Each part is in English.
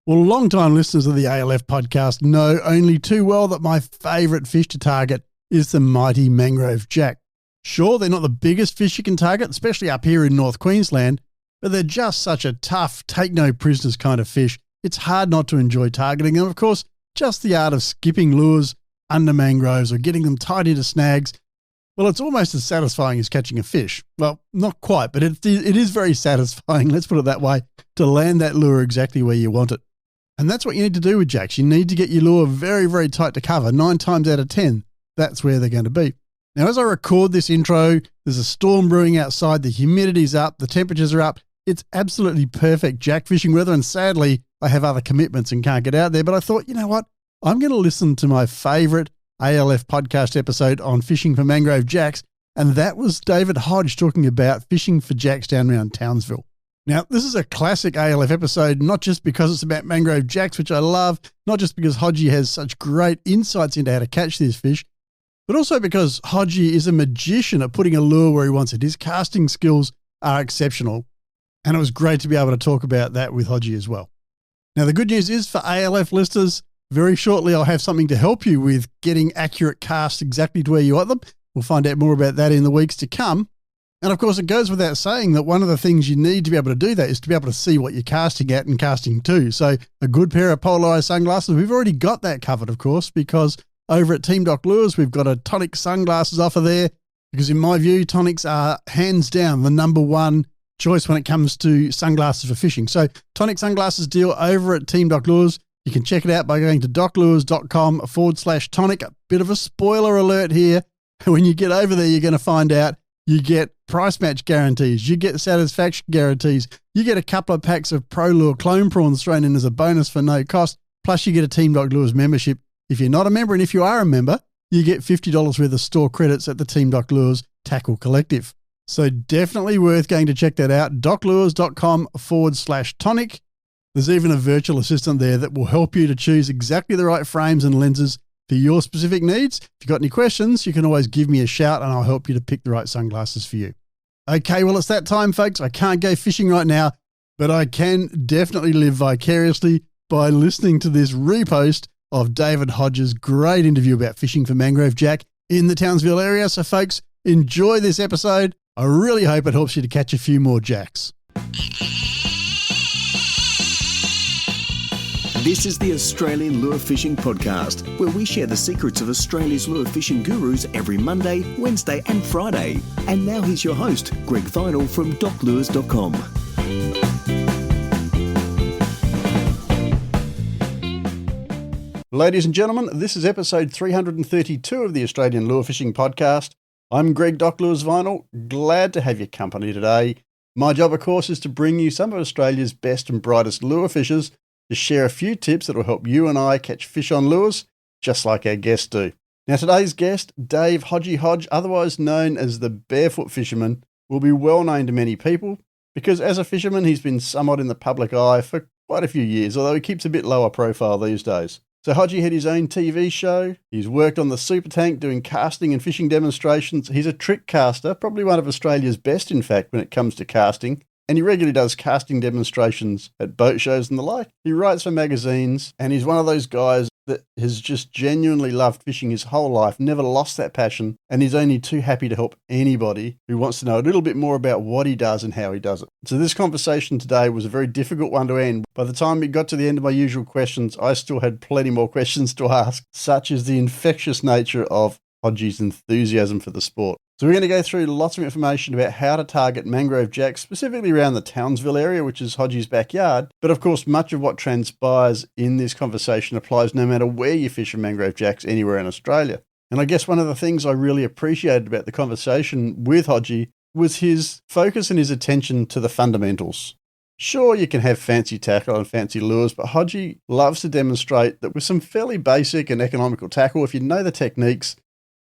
Well, long-time listeners of the ALF podcast know only too well that my favourite fish to target is the mighty Mangrove Jack. Sure, they're not the biggest fish you can target, especially up here in North Queensland, but they're just such a tough, take-no-prisoners kind of fish. It's hard not to enjoy targeting them. Of course, just the art of skipping lures under mangroves or getting them tied into snags, well, it's almost as satisfying as catching a fish. Well, not quite, but it is very satisfying, let's put it that way, to land that lure exactly where you want it. And that's what you need to do with jacks. You need to get your lure very, very tight to cover. 9 times out of 10, that's where they're going to be. Now, as I record this intro, there's a storm brewing outside. The humidity's up. The temperatures are up. It's absolutely perfect jack fishing weather. And sadly, I have other commitments and can't get out there. But I thought, you know what? I'm going to listen to my favourite ALF podcast episode on fishing for mangrove jacks. And that was David Hodge talking about fishing for jacks down around Townsville. Now, this is a classic ALF episode, not just because it's about mangrove jacks, which I love, not just because Hodgie has such great insights into how to catch these fish, but also because Hodgie is a magician at putting a lure where he wants it. His casting skills are exceptional, and it was great to be able to talk about that with Hodgie as well. Now, the good news is for ALF listeners, very shortly I'll have something to help you with getting accurate casts exactly to where you want them. We'll find out more about that in the weeks to come. And of course, it goes without saying that one of the things you need to be able to do that is to be able to see what you're casting at and casting to. So a good pair of polarized sunglasses, we've already got that covered, of course, because over at Team Doc Lures, we've got a Tonic sunglasses offer there, because in my view, Tonics are hands down the number one choice when it comes to sunglasses for fishing. So Tonic sunglasses deal over at Team Doc Lures. You can check it out by going to doclures.com/tonic. A bit of a spoiler alert here. When you get over there, you're going to find out you get price match guarantees, you get satisfaction guarantees, you get a couple of packs of Pro Lure clone prawns thrown in as a bonus for no cost, plus you get a Team Doc Lures membership. If you're not a member, and if you are a member, you get $50 worth of store credits at the Team Doc Lures Tackle Collective. So definitely worth going to check that out, doclures.com/tonic. There's even a virtual assistant there that will help you to choose exactly the right frames and lenses for your specific needs. If you've got any questions, you can always give me a shout and I'll help you to pick the right sunglasses for you. Okay, well, it's that time, folks. I can't go fishing right now, but I can definitely live vicariously by listening to this repost of David Hodge's great interview about fishing for mangrove jack in the Townsville area. So, folks, enjoy this episode. I really hope it helps you to catch a few more jacks. This is the Australian Lure Fishing Podcast, where we share the secrets of Australia's lure fishing gurus every Monday, Wednesday and Friday. And now here's your host, Greg Vinyl from doclures.com. Ladies and gentlemen, this is episode 332 of the Australian Lure Fishing Podcast. I'm Greg Doc Lures Vinyl, glad to have your company today. My job, of course, is to bring you some of Australia's best and brightest lure fishers to share a few tips that will help you and I catch fish on lures, just like our guests do. Now, today's guest, Dave Hodge, otherwise known as the Barefoot Fisherman, will be well known to many people because as a fisherman, he's been somewhat in the public eye for quite a few years, although he keeps a bit lower profile these days. So Hodgie had his own TV show. He's worked on the super tank doing casting and fishing demonstrations. He's a trick caster, probably one of Australia's best, in fact, when it comes to casting. And he regularly does casting demonstrations at boat shows and the like. He writes for magazines, and he's one of those guys that has just genuinely loved fishing his whole life, never lost that passion, and he's only too happy to help anybody who wants to know a little bit more about what he does and how he does it. So this conversation today was a very difficult one to end. By the time we got to the end of my usual questions, I still had plenty more questions to ask, such as the infectious nature of Hodgie's enthusiasm for the sport. So we're going to go through lots of information about how to target mangrove jacks, specifically around the Townsville area, which is Hodgie's backyard. But of course, much of what transpires in this conversation applies no matter where you fish for mangrove jacks anywhere in Australia. And I guess one of the things I really appreciated about the conversation with Hodgie was his focus and his attention to the fundamentals. Sure, you can have fancy tackle and fancy lures, but Hodgie loves to demonstrate that with some fairly basic and economical tackle, if you know the techniques,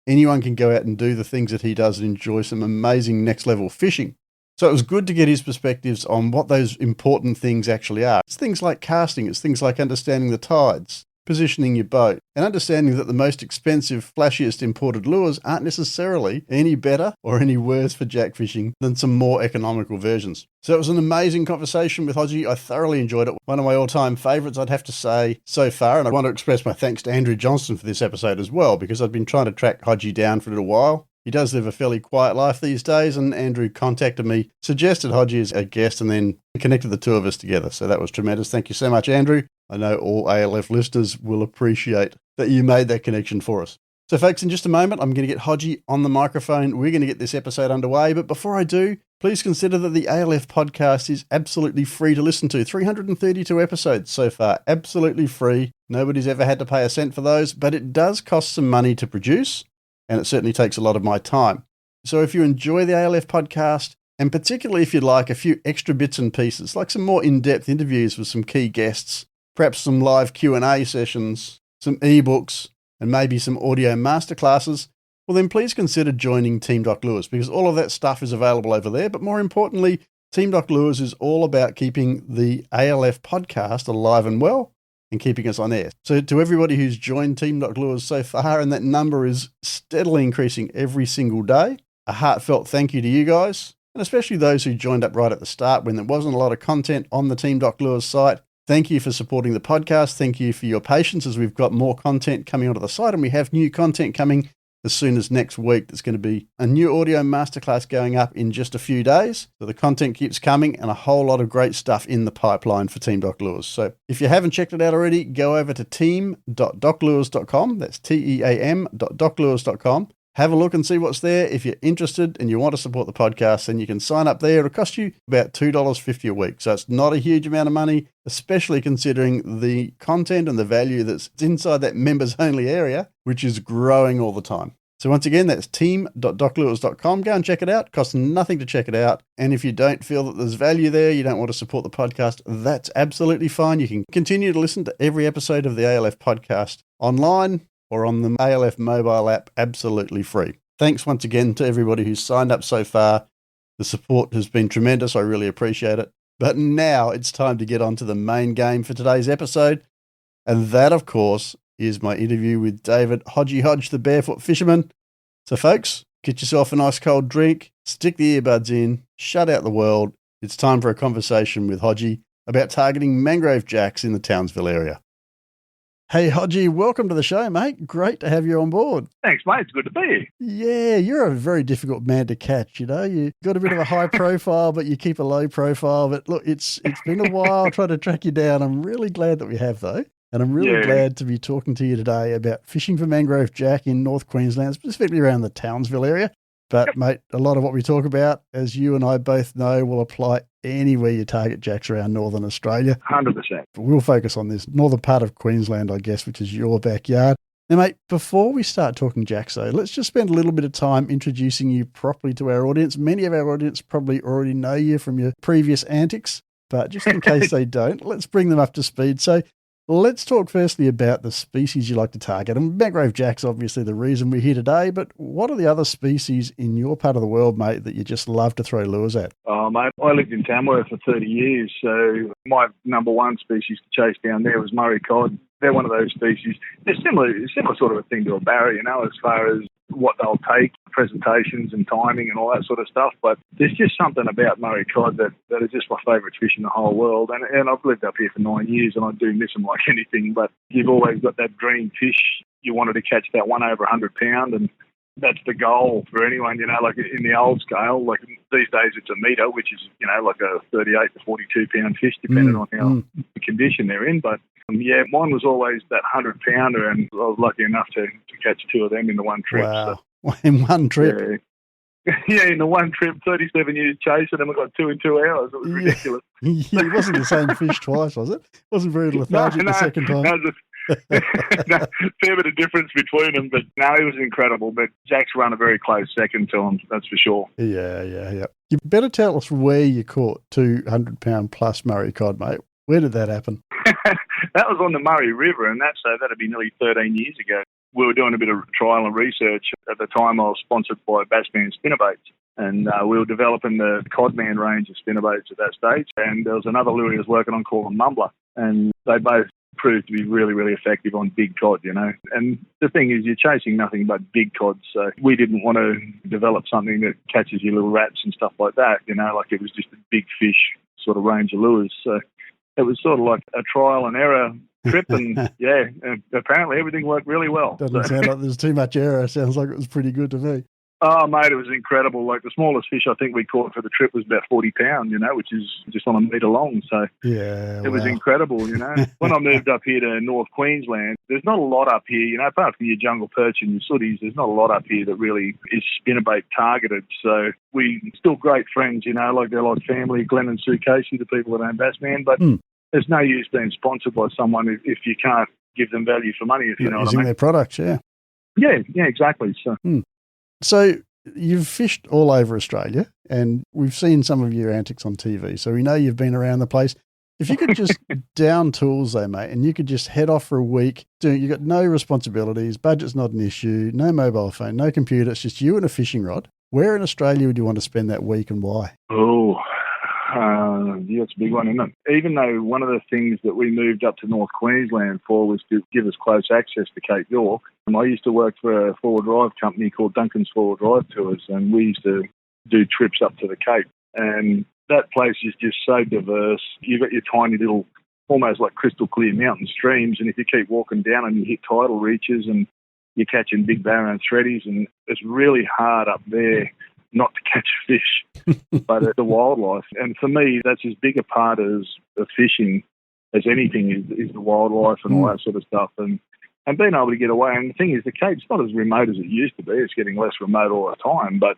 anyone can go out and do the things that he does and enjoy some amazing next-level fishing. So it was good to get his perspectives on what those important things actually are. It's things like casting. It's things like understanding the tides. positioning your boat, and understanding that the most expensive, flashiest imported lures aren't necessarily any better or any worse for jack fishing than some more economical versions. So it was an amazing conversation with Hodgie. I thoroughly enjoyed it. One of my all-time favourites, I'd have to say, so far. And I want to express my thanks to Andrew Johnston for this episode as well, because I've been trying to track Hodgie down for a little while. He does live a fairly quiet life these days, and Andrew contacted me, suggested Hodgie as a guest, and then connected the two of us together. So that was tremendous. Thank you so much, Andrew. I know all ALF listeners will appreciate that you made that connection for us. So folks, in just a moment, I'm going to get Hodgie on the microphone. We're going to get this episode underway. But before I do, please consider that the ALF podcast is absolutely free to listen to. 332 episodes so far, absolutely free. Nobody's ever had to pay a cent for those, but it does cost some money to produce, and it certainly takes a lot of my time. So if you enjoy the ALF podcast, and particularly if you'd like a few extra bits and pieces, like some more in-depth interviews with some key guests, perhaps some live Q&A sessions, some ebooks, and maybe some audio masterclasses, well then please consider joining Team Doc Lures, because all of that stuff is available over there. But more importantly, Team Doc Lures is all about keeping the ALF podcast alive and well and keeping us on air. So to everybody who's joined Team Doc Lures so far, and that number is steadily increasing every single day, a heartfelt thank you to you guys, and especially those who joined up right at the start when there wasn't a lot of content on the Team Doc Lures site. Thank you for supporting the podcast. Thank you for your patience as we've got more content coming onto the site, and we have new content coming as soon as next week. There's going to be a new audio masterclass going up in just a few days. So the content keeps coming, and a whole lot of great stuff in the pipeline for Team Doc Lures. So if you haven't checked it out already, go over to team.doclures.com. That's team.doclures.com. Have a look and see what's there. If you're interested and you want to support the podcast, then you can sign up there. It'll cost you about $2.50 a week. So it's not a huge amount of money, especially considering the content and the value that's inside that members only area, which is growing all the time. So once again, that's team.doclures.com. Go and check it out. It costs nothing to check it out. And if you don't feel that there's value there, you don't want to support the podcast, that's absolutely fine. You can continue to listen to every episode of the ALF podcast online or on the ALF mobile app, absolutely free. Thanks once again to everybody who's signed up so far. The support has been tremendous. I really appreciate it. But now it's time to get on to the main game for today's episode. And that, of course, is my interview with David Hodgie, the barefoot fisherman. So folks, get yourself a nice cold drink, stick the earbuds in, shut out the world. It's time for a conversation with Hodgie about targeting mangrove jacks in the Townsville area. Hey, Hodgie, welcome to the show, mate. Great to have you on board. Thanks, mate. It's good to be here. Yeah, you're a very difficult man to catch, you know. You've got a bit of a high profile, but you keep a low profile. But look, it's been a while trying to track you down. I'm really glad that we have, though. And I'm really glad to be talking to you today about fishing for mangrove jack in North Queensland, specifically around the Townsville area. But, mate, a lot of what we talk about, as you and I both know, will apply anywhere you target jacks around northern Australia. 100%. But we'll focus on this northern part of Queensland, I guess, which is your backyard. Now, mate, before we start talking jacks, though, let's just spend a little bit of time introducing you properly to our audience. Many of our audience probably already know you from your previous antics, but just in case they don't, let's bring them up to speed. So let's talk firstly about the species you like to target. And mangrove jack's obviously the reason we're here today, but what are the other species in your part of the world, mate, that you just love to throw lures at? Oh, mate, I lived in Tamworth for 30 years, so my number one species to chase down there was Murray cod. They're one of those species. They're similar sort of a thing to a barra, you know, as far as what they'll take, presentations and timing and all that sort of stuff. But there's just something about Murray cod that is just my favourite fish in the whole world. And I've lived up here for 9 years and I do miss them like anything. But you've always got that dream fish. You wanted to catch that one over 100 pound, and that's the goal for anyone, you know, like in the old scale. Like these days it's a metre, which is, you know, like a 38 to 42 pound fish, depending on how the condition they're in. But yeah, mine was always that 100 pounder, and I was lucky enough to catch two of them in the one trip. Wow. So, in one trip? Yeah, in the one trip, 37 years chasing them, I got two in 2 hours. It was ridiculous. It wasn't the same fish twice, was it? It wasn't very lethargic the second time. No, fair bit of difference between them, but no, it was incredible. But Jack's run a very close second to him, that's for sure. Yeah. You better tell us where you caught 200 pound plus Murray cod, mate. Where did that happen? That was on the Murray River, and that'd be nearly 13 years ago. We were doing a bit of trial and research. At the time, I was sponsored by Bassman Spinnerbaits, and we were developing the Codman range of spinnerbaits at that stage. And there was another lure he was working on called a Mumbler, and they both proved to be really, really effective on big cod, you know. And the thing is, you're chasing nothing but big cod, so we didn't want to develop something that catches your little rats and stuff like that, you know, like it was just a big fish sort of range of lures. So it was sort of like a trial and error trip, and apparently everything worked really well. Doesn't sound like there's too much error. Sounds like it was pretty good to me. Oh, mate, it was incredible. Like the smallest fish I think we caught for the trip was about 40 pounds, you know, which is just on a metre long. So it was incredible, you know. When I moved up here to North Queensland, there's not a lot up here, you know, apart from your jungle perch and your sooties, there's not a lot up here that really is spinnerbait targeted. So we still great friends, you know, like they're like family, Glenn and Sue Casey, the people that own Bassman, but there's no use being sponsored by someone if you can't give them value for money, if you know what I mean. Using their products, yeah. Yeah, exactly. So you've fished all over Australia, and we've seen some of your antics on TV, so we know you've been around the place. If you could just down tools though, mate, and you could just head off for a week, you've got no responsibilities, budget's not an issue, no mobile phone, no computer, it's just you and a fishing rod. Where in Australia would you want to spend that week and why? It's a big one, isn't it? Even though one of the things that we moved up to North Queensland for was to give us close access to Cape York, I used to work for a four-wheel drive company called Duncan's Four-Wheel Drive Tours, and we used to do trips up to the Cape. And that place is just so diverse. You've got your tiny little, almost like crystal clear mountain streams, and if you keep walking down and you hit tidal reaches and you're catching big barrow and threadies, and it's really hard up there not to catch fish, but the wildlife. And for me, that's as big a part of fishing as anything is the wildlife and all that sort of stuff. And being able to get away. And the thing is, the Cape's not as remote as it used to be. It's getting less remote all the time. But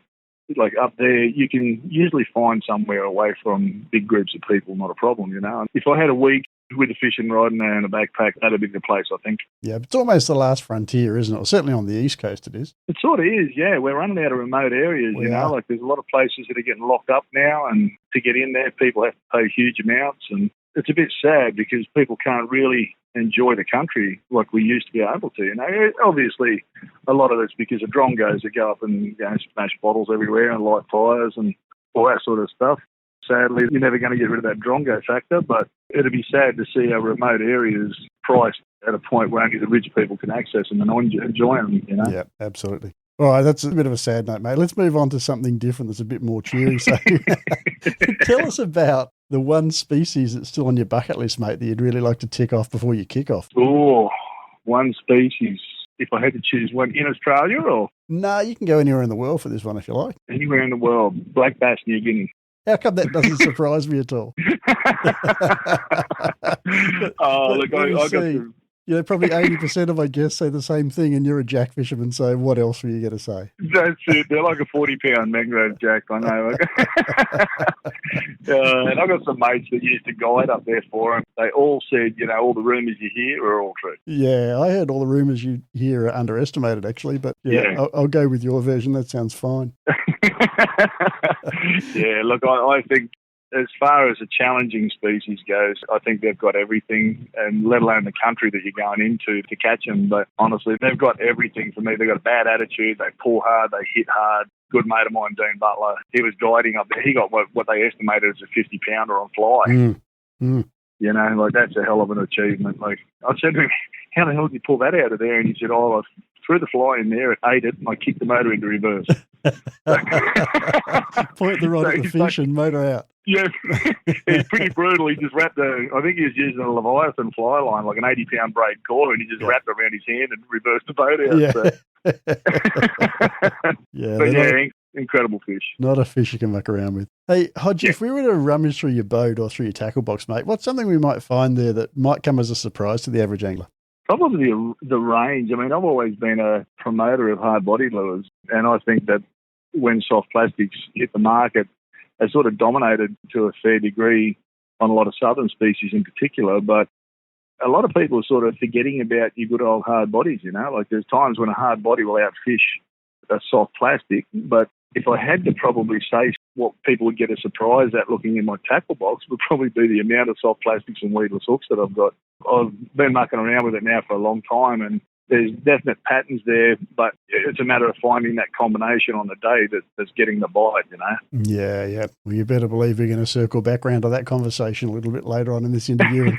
like up there, you can usually find somewhere away from big groups of people, not a problem, you know. If I had a week with a fishing rod and a backpack, that'd be the place, I think. Yeah, but it's almost the last frontier, isn't it? Well, certainly on the East Coast it is. It sort of is, yeah. We're running out of remote areas, you know. Like there's a lot of places that are getting locked up now, and to get in there, people have to pay huge amounts. And it's a bit sad because people can't really enjoy the country like we used to be able to, you know. Obviously, a lot of it's because of drongos that go up and smash bottles everywhere and light fires and all that sort of stuff. Sadly, you're never going to get rid of that drongo factor, but it'd be sad to see our remote areas priced at a point where only the rich people can access them and enjoy them, you know? Yeah, absolutely. All right, that's a bit of a sad note, mate. Let's move on to something different that's a bit more cheery. So tell us about the one species that's still on your bucket list, mate, that you'd really like to tick off before you kick off. Oh, one species. If I had to choose one in Australia or? No, you can go anywhere in the world for this one if you like. Anywhere in the world. Black bass, New Guinea. How come that doesn't surprise me at all? Look, I got to... Yeah, probably 80% of my guests say the same thing, and you're a jack fisherman, so what else were you going to say? That's it. They're like a 40-pound mangrove jack, I know. And I've got some mates that used to guide up there for them. They all said, you know, all the rumours you hear are all true. Yeah, I heard all the rumours you hear are underestimated, actually, but I'll go with your version. That sounds fine. Yeah, look, I think as far as a challenging species goes, I think they've got everything, and let alone the country that you're going into to catch them. But honestly, they've got everything for me. They've got a bad attitude. They pull hard. They hit hard. Good mate of mine, Dean Butler, he was guiding up there. He got what they estimated as a 50-pounder on fly. You know, like that's a hell of an achievement. Like I said to him, how the hell did you pull that out of there? And he said, I threw the fly in there, it ate it, and I kicked the motor into reverse. Point the rod at the fish and motor out. Yeah, it's pretty brutal. He just wrapped I think he was using a Leviathan fly line, like an 80-pound braid cord, and he just wrapped it around his hand and reversed the boat out. Yeah. But incredible fish. Not a fish you can muck around with. Hey, Hodgie, if we were to rummage through your boat or through your tackle box, mate, what's something we might find there that might come as a surprise to the average angler? Probably the range. I mean, I've always been a promoter of hard-bodied lures, and I think that when soft plastics hit the market, they sort of dominated to a fair degree on a lot of southern species in particular, but a lot of people are sort of forgetting about your good old hard bodies, you know? Like there's times when a hard body will outfish a soft plastic, but if I had to probably say what people would get a surprise at looking in my tackle box would probably be the amount of soft plastics and weedless hooks that I've got. I've been mucking around with it now for a long time, and there's definite patterns there, but it's a matter of finding that combination on the day that's getting the bite, you know? Yeah. Well, you better believe we're going to circle back around to that conversation a little bit later on in this interview.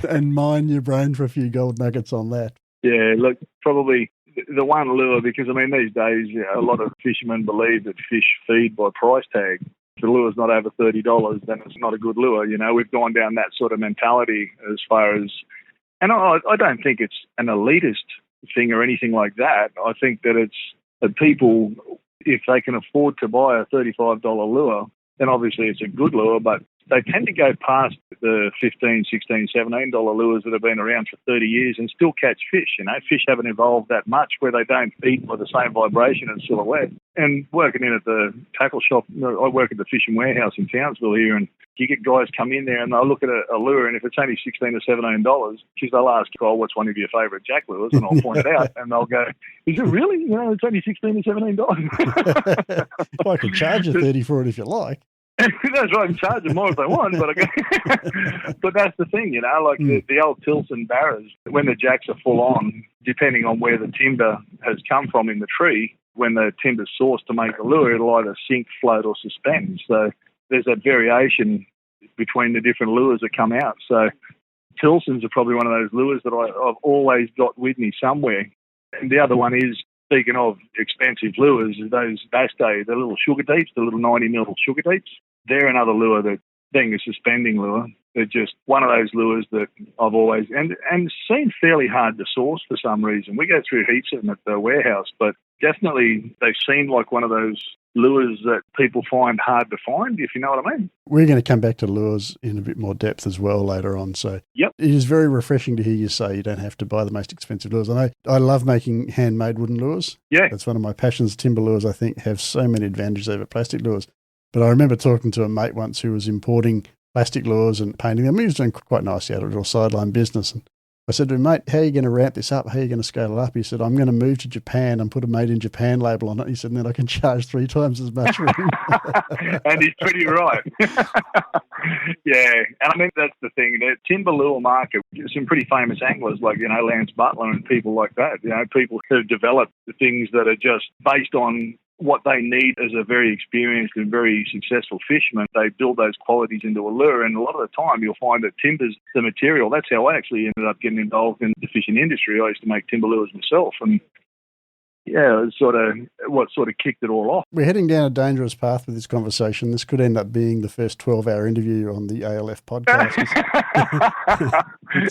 And mine your brain for a few gold nuggets on that. Yeah, look, probably the one lure, because, I mean, these days, a lot of fishermen believe that fish feed by price tag. If the lure's not over $30, then it's not a good lure. You know, we've gone down that sort of mentality as far as, and I don't think it's an elitist thing or anything like that. I think that it's that people, if they can afford to buy a $35 lure, then obviously it's a good lure, but they tend to go past the $15, $16, $17 lures that have been around for 30 years and still catch fish. You know, fish haven't evolved that much where they don't eat by the same vibration and silhouette. And working in at the tackle shop, I work at the fishing warehouse in Townsville here, and you get guys come in there and they'll look at a lure, and if it's only $16 or $17, because they'll ask, oh, what's one of your favourite Jack lures? And I'll point it out, and they'll go, is it really? You know, it's only $16 or $17. I could charge you $30 for it if you like. That's right, I can charge them more if they want, but that's the thing, you know, like the old Tilson barras, when the jacks are full on, depending on where the timber has come from in the tree, when the timber's sourced to make a lure, it'll either sink, float or suspend. So there's that variation between the different lures that come out. So Tilsons are probably one of those lures that I've always got with me somewhere. And the other one is, speaking of expensive lures, is those Bass Day, the little sugar deeps, the little 90 mil sugar deeps. They're another lure that, being a suspending lure, they're just one of those lures that I've always, and seem fairly hard to source for some reason. We go through heaps of them at the warehouse, but definitely they seem like one of those lures that people find hard to find, if you know what I mean. We're going to come back to lures in a bit more depth as well later on. So yep. It is very refreshing to hear you say you don't have to buy the most expensive lures. I know I love making handmade wooden lures. Yeah. That's one of my passions. Timber lures, I think, have so many advantages over plastic lures. But I remember talking to a mate once who was importing plastic lures and painting them. He was doing quite nicely out of a little sideline business. And I said to him, mate, how are you going to ramp this up? How are you going to scale it up? He said, I'm going to move to Japan and put a made in Japan label on it. He said, and then I can charge 3 times as much for it. And he's pretty right. Yeah. And I mean, that's the thing. The timber lure market, some pretty famous anglers like, you know, Lance Butler and people like that, you know, people who develop the things that are just based on what they need as a very experienced and very successful fisherman. They build those qualities into a lure, and a lot of the time you'll find that timber's the material. That's how I actually ended up getting involved in the fishing industry. I used to make timber lures myself, and yeah, it's sort of what sort of kicked it all off. We're heading down a dangerous path with this conversation. This could end up being the first 12-hour interview on the ALF podcast.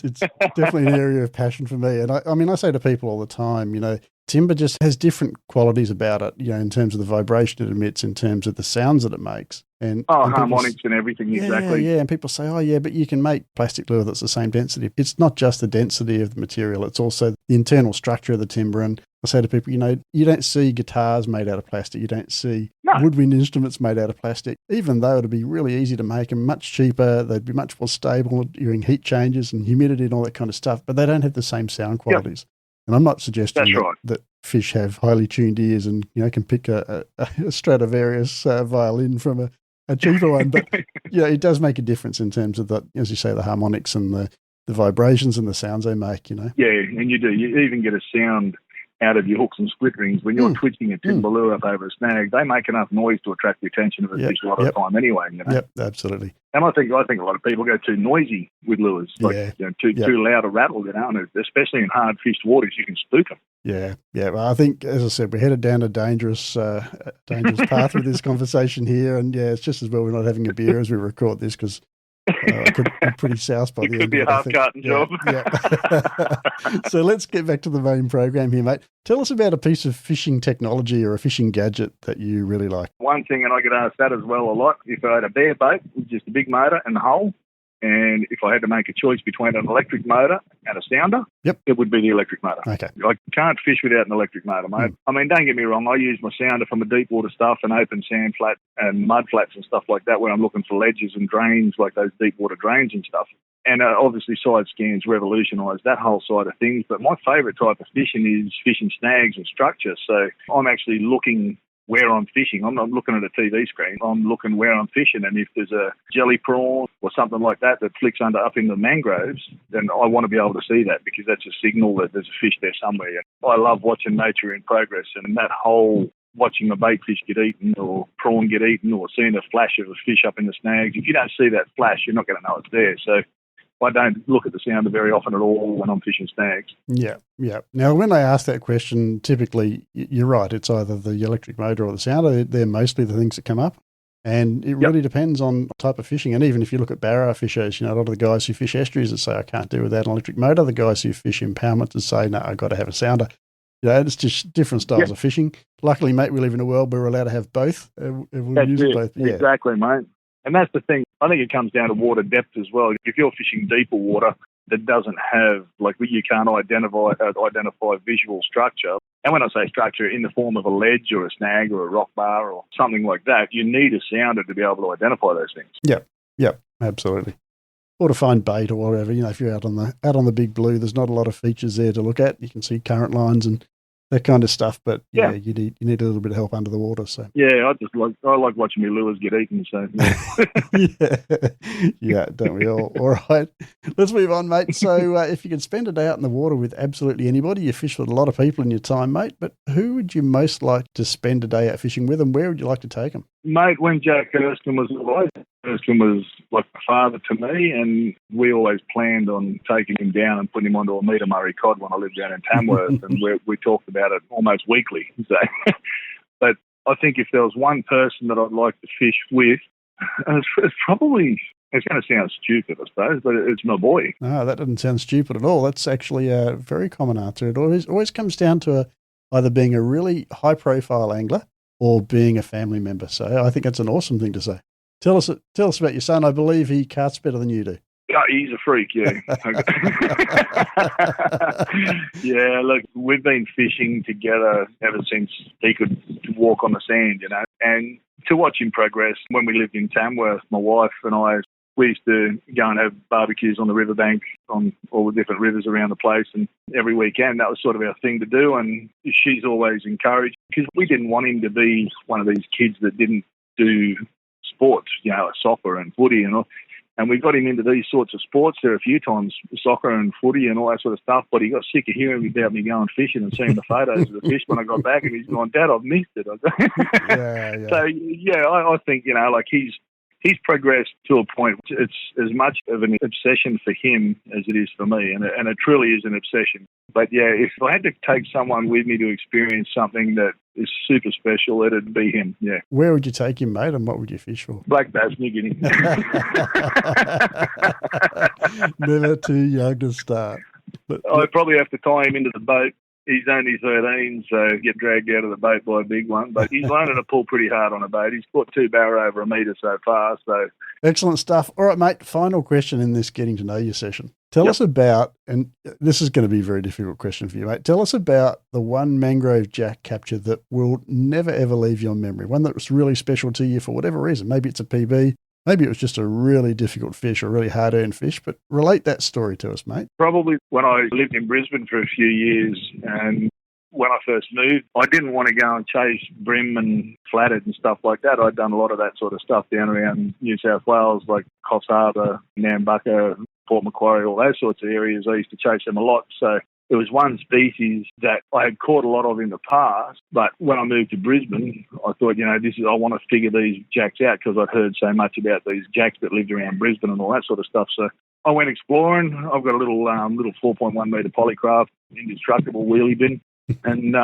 It's definitely an area of passion for me. And I mean, I say to people all the time, you know, timber just has different qualities about it, you know, in terms of the vibration it emits, in terms of the sounds that it makes. And harmonics and everything, exactly. Yeah, and people say, oh, yeah, but you can make plastic lure that's the same density. It's not just the density of the material, it's also the internal structure of the timber. And I say to people, you know, you don't see guitars made out of plastic. You don't see woodwind instruments made out of plastic, even though it'd be really easy to make them, much cheaper. They'd be much more stable during heat changes and humidity and all that kind of stuff, but they don't have the same sound qualities. Yep. And I'm not suggesting that fish have highly tuned ears and, you know, can pick a Stradivarius violin from a cheaper one. But, yeah, it does make a difference in terms of the, as you say, the harmonics and the vibrations and the sounds they make, you know. Yeah, and you do. You even get a sound out of your hooks and split rings when you're twitching a timber lure up over a snag. They make enough noise to attract the attention of a fish a lot of the time anyway. You know? Yep, absolutely. And I think a lot of people go too noisy with lures, like you know, too loud a rattle, you know, and especially in hard fished waters, you can spook them. Yeah. Well, I think, as I said, we're headed down a dangerous path with this conversation here, and it's just as well we're not having a beer as we record this, because I could be pretty soused by the end of it. It could be a half-carton job. Yeah. So let's get back to the main program here, mate. Tell us about a piece of fishing technology or a fishing gadget that you really like. One thing, and I get asked that as well a lot, if I had a bare boat with just a big motor and the hull, and if I had to make a choice between an electric motor and a sounder, it would be the electric motor. Okay. I can't fish without an electric motor, mate. I mean, don't get me wrong, I use my sounder for my deep water stuff and open sand flat and mud flats and stuff like that when I'm looking for ledges and drains, like those deep water drains and stuff. And obviously side scans revolutionised that whole side of things. But my favourite type of fishing is fishing snags and structure. So I'm actually looking where I'm fishing. I'm not looking at a TV screen. I'm looking where I'm fishing. And if there's a jelly prawn or something like that flicks up in the mangroves, then I want to be able to see that, because that's a signal that there's a fish there somewhere. I love watching nature in progress, and that whole watching a bait fish get eaten or prawn get eaten or seeing a flash of a fish up in the snags. If you don't see that flash, you're not going to know it's there. So I don't look at the sounder very often at all when I'm fishing snags. Yeah, yeah. Now, when they ask that question, typically, you're right, it's either the electric motor or the sounder. They're mostly the things that come up. And it really depends on the type of fishing. And even if you look at barrow fishers, a lot of the guys who fish estuaries that say, I can't do without an electric motor. The guys who fish impoundments and say, no, I've got to have a sounder. It's just different styles of fishing. Luckily, mate, we live in a world where we're allowed to have both. That's it. Both. Yeah. Exactly, mate. And that's the thing. I think it comes down to water depth as well. If you're fishing deeper water that doesn't have, you can't identify visual structure. And when I say structure, in the form of a ledge or a snag or a rock bar or something like that, you need a sounder to be able to identify those things. Yep, absolutely. Or to find bait or whatever. If you're out on the big blue, there's not a lot of features there to look at. You can see current lines and that kind of stuff, but you need a little bit of help under the water. So I like watching my lures get eaten. So don't we all? All right, let's move on, mate. So if you could spend a day out in the water with absolutely anybody, you fish with a lot of people in your time, mate. But who would you most like to spend a day out fishing with, and where would you like to take them? Mate, when Jack Erskine was alive, Erskine was like a father to me, and we always planned on taking him down and putting him onto a meter Murray cod when I lived down in Tamworth, and we talked about it almost weekly. So, but I think if there was one person that I'd like to fish with, it's probably, it's going to sound stupid, I suppose, but it's my boy. No, that doesn't sound stupid at all. That's actually a very common answer. It always comes down to either being a really high-profile angler or being a family member. So I think that's an awesome thing to say. Tell us about your son. I believe he casts better than you do. Yeah, he's a freak, yeah. Yeah, look, we've been fishing together ever since he could walk on the sand, and to watch him progress. When we lived in Tamworth, my wife and I, we used to go and have barbecues on the riverbank on all the different rivers around the place, and every weekend that was sort of our thing to do, and she's always encouraged, because we didn't want him to be one of these kids that didn't do sports, soccer and footy and all. And we got him into these sorts of sports there a few times, soccer and footy and all that sort of stuff, but he got sick of hearing about me going fishing and seeing the photos of the fish when I got back, and he's going, Dad, I've missed it. So, I think, he's progressed to a point. It's as much of an obsession for him as it is for me, and it truly is an obsession. But, if I had to take someone with me to experience something that is super special, it'd be him, yeah. Where would you take him, mate, and what would you fish for? Black bass, New Guinea. Never too young to start. I'd probably have to tie him into the boat. He's only 13, so get dragged out of the boat by a big one. But he's learning to pull pretty hard on a boat. He's caught 2 barrow over a metre so far. So excellent stuff. All right, mate, final question in this getting to know you session. Tell us about, and this is going to be a very difficult question for you, mate. Tell us about the one Mangrove Jack capture that will never, ever leave your memory, one that was really special to you for whatever reason. Maybe it's a PB. Maybe it was just a really difficult fish, a really hard-earned fish, but relate that story to us, mate. Probably when I lived in Brisbane for a few years, and when I first moved, I didn't want to go and chase bream and flathead and stuff like that. I'd done a lot of that sort of stuff down around New South Wales, like Coffs Harbour, Nambucca, Port Macquarie, all those sorts of areas. I used to chase them a lot. So there was one species that I had caught a lot of in the past, but when I moved to Brisbane, I thought, I want to figure these jacks out, because I'd heard so much about these jacks that lived around Brisbane and all that sort of stuff. So I went exploring. I've got a little 4.1 metre polycraft, indestructible wheelie bin, and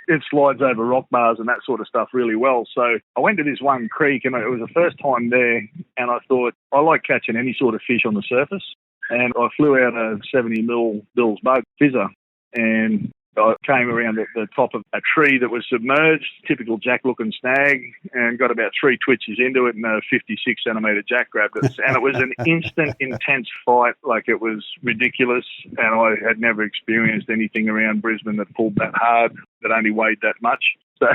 it slides over rock bars and that sort of stuff really well. So I went to this one creek, and it was the first time there, and I thought, I like catching any sort of fish on the surface. And I flew out a 70mm Bill's boat, fizzer, and I came around the top of a tree that was submerged, typical jack-looking snag, and got about 3 twitches into it, and a 56-centimetre jack grabbed it. And it was an instant, intense fight, like it was ridiculous, and I had never experienced anything around Brisbane that pulled that hard, that only weighed that much. So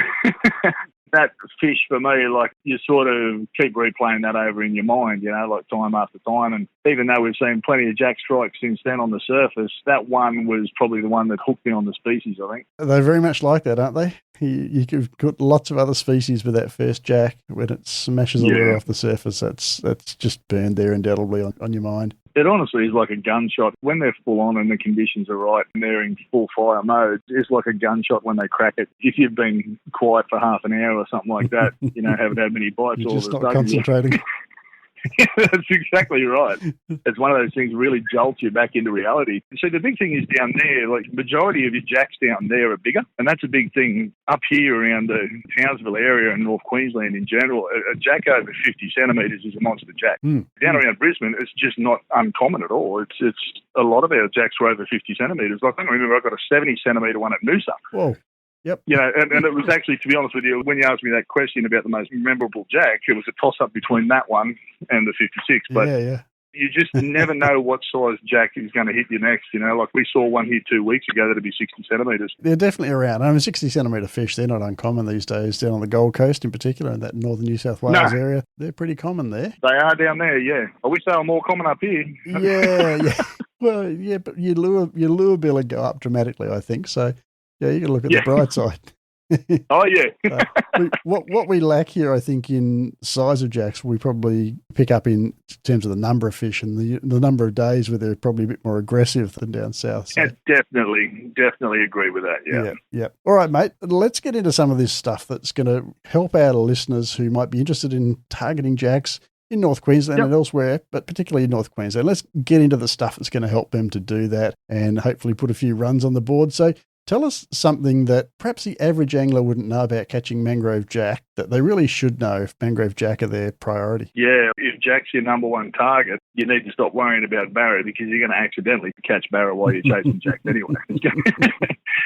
that fish for me, like, you sort of keep replaying that over in your mind, like time after time. And even though we've seen plenty of jack strikes since then on the surface, that one was probably the one that hooked me on the species, I think. They're very much like that, aren't they? You've got lots of other species with that first jack. When it smashes a lure off the surface, that's just burned there indelibly on your mind. It honestly is like a gunshot. When they're full on and the conditions are right and they're in full fire mode, it's like a gunshot when they crack it. If you've been quiet for half an hour or something like that, haven't had many bites, You're all just of a not sudden, concentrating. That's exactly right. It's one of those things that really jolts you back into reality. So the big thing is down there, like majority of your jacks down there are bigger, and that's a big thing up here around the Townsville area and North Queensland in general. A jack over 50 centimetres is a monster jack. Down around Brisbane, it's just not uncommon at all. It's a lot of our jacks were over 50 centimetres. Like, I remember I got a 70 centimetre one at Noosa. Whoa. Yep. You know, and it was actually, to be honest with you, when you asked me that question about the most memorable jack, it was a toss-up between that one and the 56. But yeah. You just never know what size jack is going to hit you next. You know, like we saw one here 2 weeks ago that'd be 60 centimetres. They're definitely around. I mean, 60 centimetre fish, they're not uncommon these days down on the Gold Coast in particular, in that northern New South Wales area. They're pretty common there. They are down there, yeah. I wish they were more common up here. Yeah. Well, yeah, but your lure bill would go up dramatically, I think. So, yeah, you can look at the bright side. Oh, yeah. What we lack here, I think, in size of jacks, we probably pick up in terms of the number of fish and the number of days where they're probably a bit more aggressive than down south. So. Yeah, definitely agree with that, Yeah. All right, mate, let's get into some of this stuff that's going to help our listeners who might be interested in targeting jacks in North Queensland and elsewhere, but particularly in North Queensland. Let's get into the stuff that's going to help them to do that and hopefully put a few runs on the board. So tell us something that perhaps the average angler wouldn't know about catching mangrove jack that they really should know if mangrove jack are their priority. Yeah, if jack's your number one target, you need to stop worrying about barra because you're going to accidentally catch barra while you're chasing jack anyway.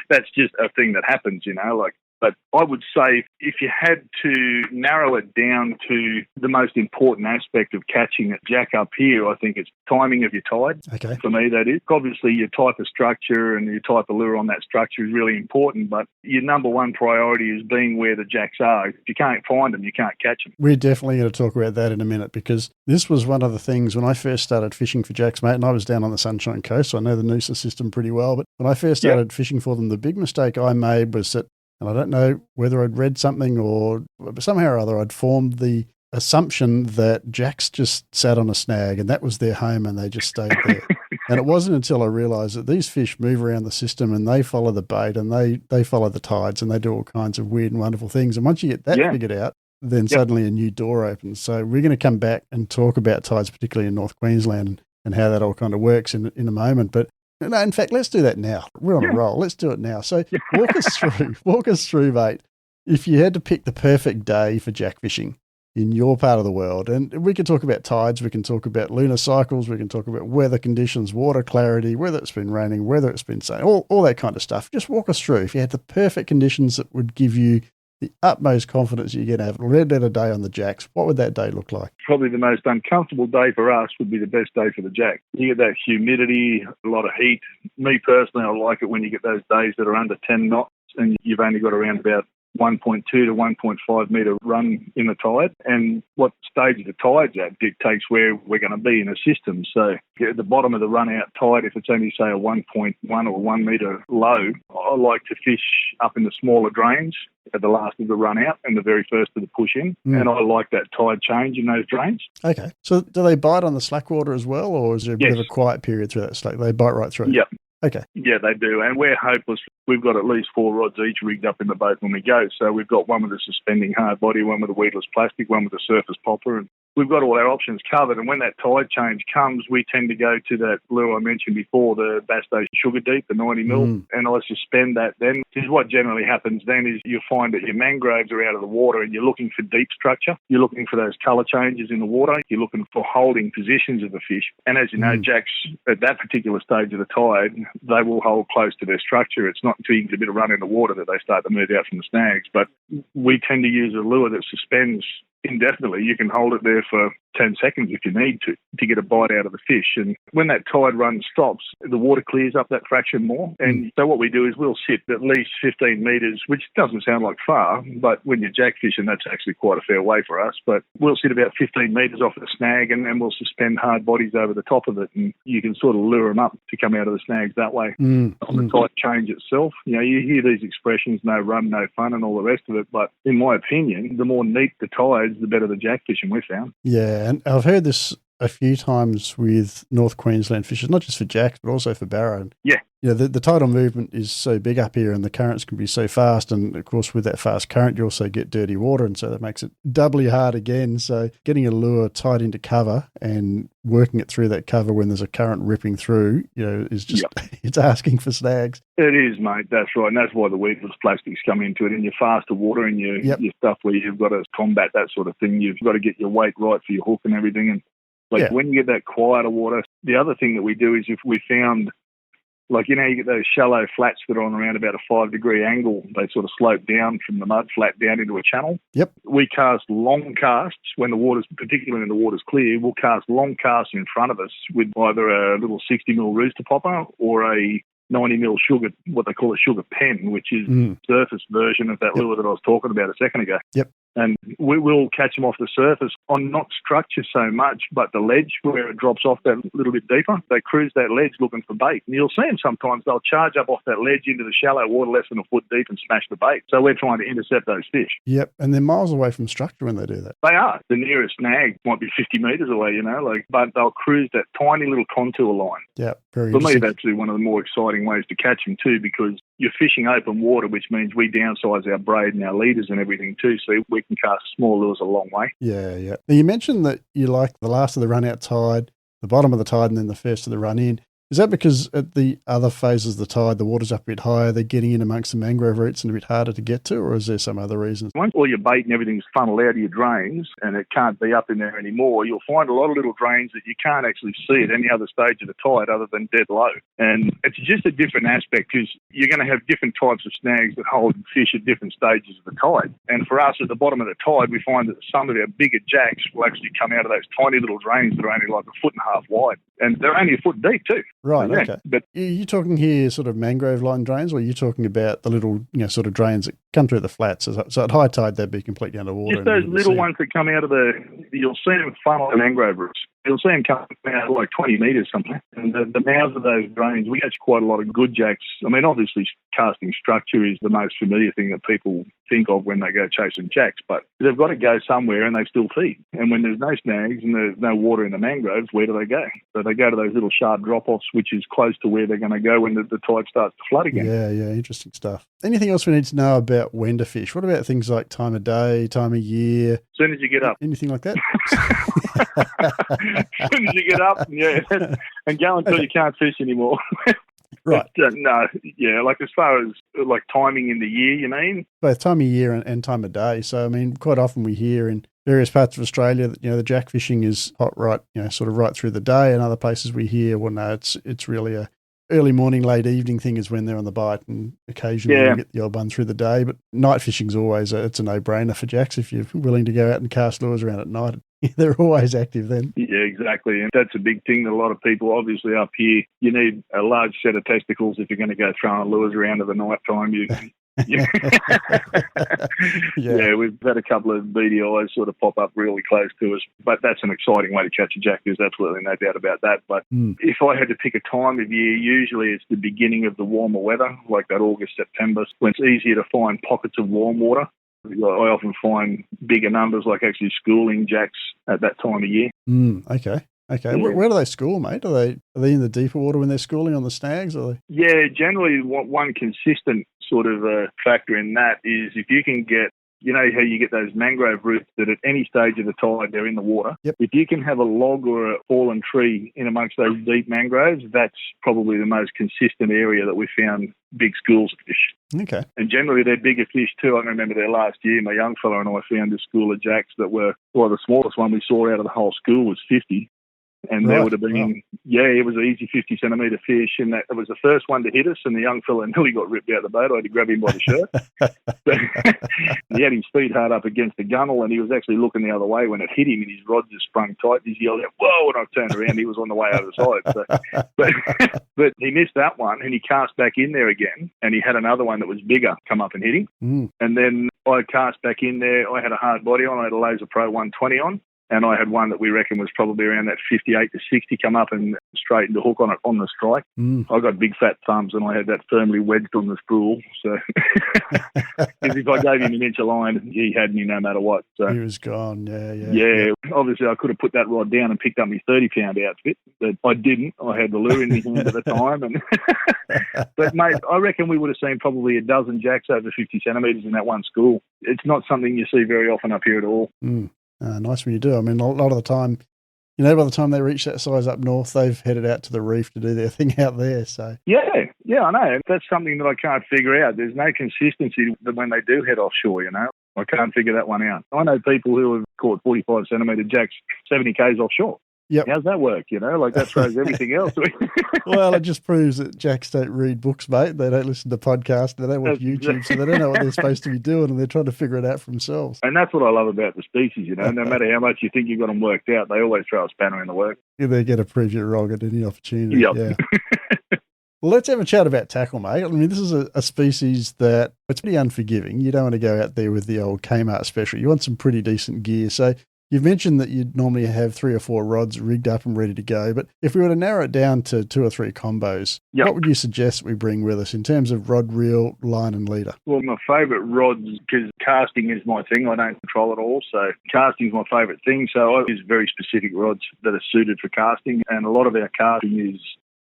That's just a thing that happens, you know, like. But I would say if you had to narrow it down to the most important aspect of catching a jack up here, I think it's timing of your tide. Okay. For me, that is. Obviously, your type of structure and your type of lure on that structure is really important, but your number one priority is being where the jacks are. If you can't find them, you can't catch them. We're definitely going to talk about that in a minute because this was one of the things when I first started fishing for jacks, mate, and I was down on the Sunshine Coast, so I know the Noosa system pretty well, but when I first started fishing for them, the big mistake I made was that, and I don't know whether I'd read something or somehow or other I'd formed the assumption that jacks just sat on a snag and that was their home and they just stayed there. And it wasn't until I realised that these fish move around the system and they follow the bait and they follow the tides and they do all kinds of weird and wonderful things. And once you get that figured out, then suddenly a new door opens. So we're going to come back and talk about tides, particularly in North Queensland and how that all kind of works in a moment. But no, in fact, let's do that now. We're on a roll. Let's do it now. So walk us through, mate, if you had to pick the perfect day for jack fishing in your part of the world, and we can talk about tides, we can talk about lunar cycles, we can talk about weather conditions, water clarity, whether it's been raining, whether it's been sunny, all that kind of stuff. Just walk us through. If you had the perfect conditions that would give you the utmost confidence you're going to have a red letter day on the jacks, what would that day look like? Probably the most uncomfortable day for us would be the best day for the jack. You get that humidity, a lot of heat. Me personally, I like it when you get those days that are under 10 knots and you've only got around about 1.2 to 1.5 metre run in the tide. And what stage the tide's at dictates where we're going to be in a system. So at the bottom of the run-out tide, if it's only, say, a 1.1 or 1 metre low, I like to fish up in the smaller drains at the last of the run-out and the very first of the push-in. And I like that tide change in those drains. Okay. So do they bite on the slack water as well, or is there a bit of a quiet period through that slack? They bite right through? Yep. Okay. Yeah, they do. And we're hopeless. We've got at least 4 rods each rigged up in the boat when we go. So we've got one with a suspending hard body, one with a weedless plastic, one with a surface popper. And we've got all our options covered. And when that tide change comes, we tend to go to that lure I mentioned before, the Bass Station Sugar Deep, the 90 mil. And I suspend that then. Because what generally happens then is you find that your mangroves are out of the water and you're looking for deep structure. You're looking for those colour changes in the water. You're looking for holding positions of the fish. And as you know, jacks at that particular stage of the tide, they will hold close to their structure. It's not until you get a bit of run in the water that they start to move out from the snags. But we tend to use a lure that suspends indefinitely. You can hold it there for 10 seconds if you need to get a bite out of the fish. And when that tide run stops, the water clears up that fraction more. And so what we do is we'll sit at least 15 metres, which doesn't sound like far, but when you're jack fishing, that's actually quite a fair way for us. But we'll sit about 15 metres off the snag and we'll suspend hard bodies over the top of it. And you can sort of lure them up to come out of the snags that way. On the tide change itself, you know, you hear these expressions, no run, no fun, and all the rest of it. But in my opinion, the more neat the tides, the better the jack fishing we found. Yeah, and I've heard this a few times with North Queensland fishers, not just for jacks, but also for barra. And, Yeah. The tidal movement is so big up here and the currents can be so fast. And, of course, with that fast current, you also get dirty water. And so that makes it doubly hard again. So getting a lure tied into cover and working it through that cover when there's a current ripping through, is just, it's asking for snags. It is, mate. That's right. And that's why the weedless plastics come into it. And your faster water and your stuff where you've got to combat that sort of thing, you've got to get your weight right for your hook and everything. And when you get that quieter water, the other thing that we do is if we found, you get those shallow flats that are on around about a 5-degree angle, they sort of slope down from the mud flat down into a channel. Yep. We cast long casts when the water's, particularly when the water's clear, we'll cast long casts in front of us with either a little 60mm rooster popper or a 90mm sugar, what they call a sugar pen, which is the surface version of that lure that I was talking about a second ago. Yep. And we will catch them off the surface on not structure so much, but the ledge where it drops off that little bit deeper. They cruise that ledge looking for bait. And you'll see them sometimes, they'll charge up off that ledge into the shallow water less than a foot deep and smash the bait. So we're trying to intercept those fish. Yep. And they're miles away from structure when they do that. They are. The nearest snag might be 50 metres away, but they'll cruise that tiny little contour line. Yeah, very For interesting. me, that's actually one of the more exciting ways to catch them too, because you're fishing open water, which means we downsize our braid and our leaders and everything too, so we can cast small lures a long way. Yeah, yeah. Now, you mentioned that you like the last of the run out tide, the bottom of the tide, and then the first of the run in. Is that because at the other phases of the tide, the water's up a bit higher, they're getting in amongst the mangrove roots and a bit harder to get to, or is there some other reason? Once all your bait and everything's funneled out of your drains and it can't be up in there anymore, you'll find a lot of little drains that you can't actually see at any other stage of the tide other than dead low. And it's just a different aspect because you're going to have different types of snags that hold fish at different stages of the tide. And for us at the bottom of the tide, we find that some of our bigger jacks will actually come out of those tiny little drains that are only like 1.5 feet wide. And they're only a foot deep too. Right, yeah, okay. But are you talking here sort of mangrove line drains, or are you talking about the little, sort of drains that come through the flats? So at high tide, they'd be completely underwater. just those little ones that come out of you'll see them funnel the mangrove roots. You'll see them come out like 20 metres something. And the mouths of those drains, we catch quite a lot of good jacks. I mean, obviously casting structure is the most familiar thing that people think of when they go chasing jacks, but they've got to go somewhere and they still feed. And when there's no snags and there's no water in the mangroves, where do they go? So they go to those little sharp drop-offs, which is close to where they're going to go when the tide starts to flood again. Yeah, interesting stuff. Anything else we need to know about when to fish? What about things like time of day, time of year? As soon as you get up. Anything like that? As soon as you get up, and go until you can't fish anymore. Right. But, no, like as far as like timing in the year, you mean? Both time of year and time of day. So, I mean, quite often we hear in various parts of Australia that, the jack fishing is hot right, sort of right through the day, and other places we hear, well, no, it's really a early morning, late evening thing is when they're on the bite, and occasionally you get the odd one through the day. But night fishing's always it's a no-brainer for jacks if you're willing to go out and cast lures around at night. They're always active then. Yeah, exactly. And that's a big thing that a lot of people, obviously up here, you need a large set of testicles if you're going to go throwing lures around at the night time. Yeah, we've had a couple of BDIs sort of pop up really close to us, but that's an exciting way to catch a jack. There's absolutely no doubt about that. But if I had to pick a time of year, usually it's the beginning of the warmer weather, like that August, September, when it's easier to find pockets of warm water. I often find bigger numbers, like actually schooling jacks at that time of year. Okay. Yeah. Where do they school, mate? Are they in the deeper water when they're schooling on the snags? Are they? Yeah, generally one consistent sort of factor in that is if you can get, how you get those mangrove roots that at any stage of the tide, they're in the water. Yep. If you can have a log or a fallen tree in amongst those deep mangroves, that's probably the most consistent area that we found big schools of fish. Okay. And generally they're bigger fish too. I remember there last year, my young fella and I found a school of jacks that were, the smallest one we saw out of the whole school was 50. And there would have been, it was an easy 50 centimetre fish, and that it was the first one to hit us, and the young fella nearly got ripped out of the boat. I had to grab him by the shirt. But he had his feet hard up against the gunnel, and he was actually looking the other way when it hit him, and his rod just sprung tight. He yelled out, "Whoa!" And I turned around. He was on the way over the side. So, but he missed that one, and he cast back in there again, and he had another one that was bigger come up and hit him. And then I cast back in there. I had a hard body on. I had a Laser Pro 120 on. And I had one that we reckon was probably around that 58 to 60 come up and straightened the hook on it on the strike. I got big fat thumbs and I had that firmly wedged on the spool. So because if I gave him an inch of line, he had me no matter what. So he was gone. Yeah. Obviously, I could have put that rod down and picked up my 30-pound outfit, but I didn't. I had the lure in my hand at the time. And but, mate, I reckon we would have seen probably a dozen jacks over 50 centimetres in that one school. It's not something you see very often up here at all. Nice when you do. I mean, a lot of the time, by the time they reach that size up north, they've headed out to the reef to do their thing out there. So Yeah, I know. That's something that I can't figure out. There's no consistency when they do head offshore, I can't figure that one out. I know people who have caught 45 centimetre jacks 70 k's offshore. Yep. How's that work? That throws everything else. Well, it just proves that jacks don't read books, mate. They don't listen to podcasts. They don't watch YouTube, so they don't know what they're supposed to be doing, and they're trying to figure it out for themselves. And that's what I love about the species, No matter how much you think you've got them worked out, they always throw a spanner in the work. Yeah, they're going to prove you wrong at any opportunity. Yep. Yeah. Well, let's have a chat about tackle, mate. I mean, this is a species that it's pretty unforgiving. You don't want to go out there with the old Kmart special. You want some pretty decent gear. So you've mentioned that you'd normally have 3 or 4 rods rigged up and ready to go. But if we were to narrow it down to 2 or 3 combos, what would you suggest we bring with us in terms of rod, reel, line and leader? Well, my favourite rods, because casting is my thing. I don't control it all. So casting is my favourite thing. So I use very specific rods that are suited for casting. And a lot of our casting is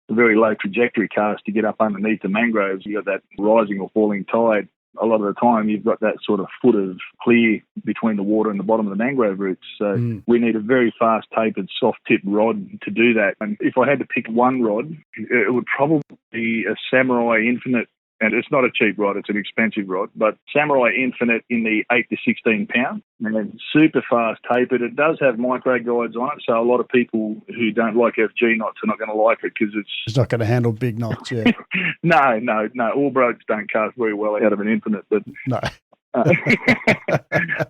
a very low trajectory cast to get up underneath the mangroves. You got that rising or falling tide. A lot of the time you've got that sort of foot of clear between the water and the bottom of the mangrove roots. So we need a very fast tapered soft tip rod to do that. And if I had to pick one rod, it would probably be a Samurai Infinite. And it's not a cheap rod, it's an expensive rod, but Samurai Infinite in the 8 to 16 pound, and super fast tapered. It does have micro guides on it, so a lot of people who don't like FG knots are not going to like it because it's not going to handle big knots, yeah. No. All boats don't cast very well out of an Infinite, but no.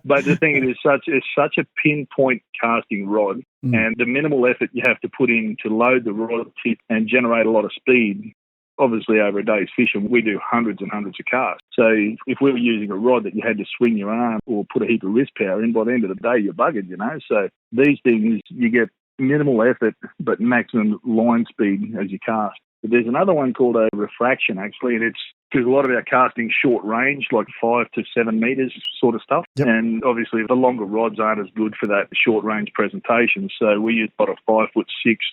But the thing is, it's such a pinpoint casting rod, and the minimal effort you have to put in to load the rod tip and generate a lot of speed. Obviously, over a day's fishing, we do hundreds and hundreds of casts. So if we were using a rod that you had to swing your arm or put a heap of wrist power in, by the end of the day, you're buggered, So these things, you get minimal effort but maximum line speed as you cast. But there's another one called a refraction, actually, and it's because a lot of our casting short range, like 5 to 7 metres sort of stuff. Yep. And obviously the longer rods aren't as good for that short range presentation. So we use about a 5'6"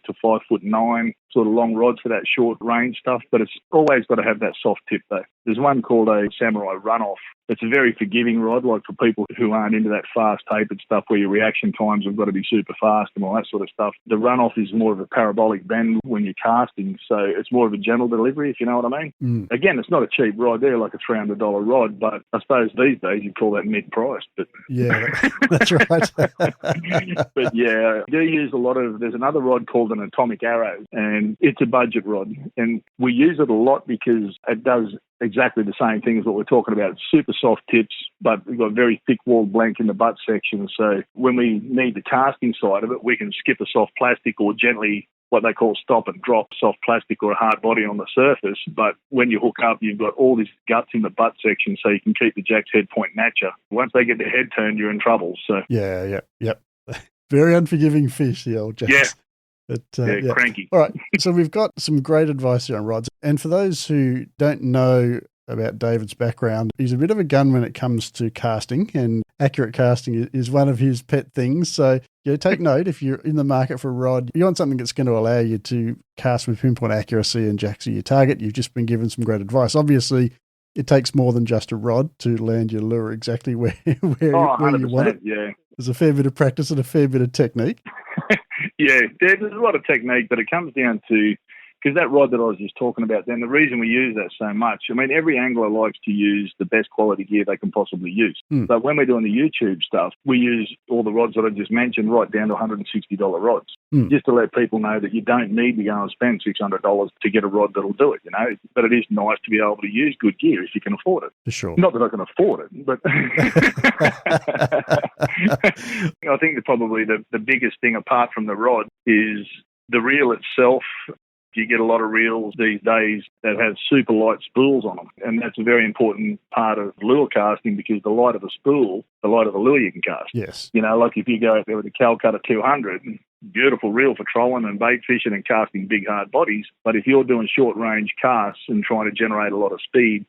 to 5'9" sort of long rods for that short range stuff. But it's always got to have that soft tip though. There's one called a Samurai Runoff. It's a very forgiving rod, like for people who aren't into that fast tapered stuff where your reaction times have got to be super fast and all that sort of stuff. The Runoff is more of a parabolic bend when you're casting, so it's more of a gentle delivery, if you know what I mean. Again, it's not a cheap rod. They're like a $300 rod, but I suppose these days you'd call that mid-priced. But yeah, that's right. But yeah, I do use a lot of, there's another rod called an Atomic Arrow, and it's a budget rod. And we use it a lot because it does exactly the same thing as what we're talking about. It's super soft tips, but we've got very thick walled blank in the butt section. So when we need the casting side of it, we can skip a soft plastic or gently what they call stop and drop soft plastic or a hard body on the surface. But when you hook up, you've got all these guts in the butt section so you can keep the jack's head point natcher. Once they get their head turned, you're in trouble. So yep. Very unforgiving fish, the old jacks. Yeah. But, cranky. All right, so we've got some great advice here on rods. And for those who don't know about David's background, he's a bit of a gun when it comes to casting, and accurate casting is one of his pet things. So take note, if you're in the market for a rod, you want something that's going to allow you to cast with pinpoint accuracy and jacks are your target. You've just been given some great advice. Obviously, it takes more than just a rod to land your lure exactly where you want it. Yeah. There's a fair bit of practice and a fair bit of technique. Yeah, there's a lot of technique, but it comes down to, because that rod that I was just talking about, then the reason we use that so much, I mean, every angler likes to use the best quality gear they can possibly use. But when we're doing the YouTube stuff, we use all the rods that I just mentioned right down to $160 rods, just to let people know that you don't need to go and spend $600 to get a rod that'll do it, But it is nice to be able to use good gear if you can afford it. For sure. Not that I can afford it, but I think that probably the biggest thing apart from the rod is the reel itself. You get a lot of reels these days that have super light spools on them, and that's a very important part of lure casting because the lighter the spool, the lighter the lure you can cast. Yes. You know, like if you go out there with a Calcutta 200, beautiful reel for trolling and bait fishing and casting big hard bodies, but if you're doing short range casts and trying to generate a lot of speed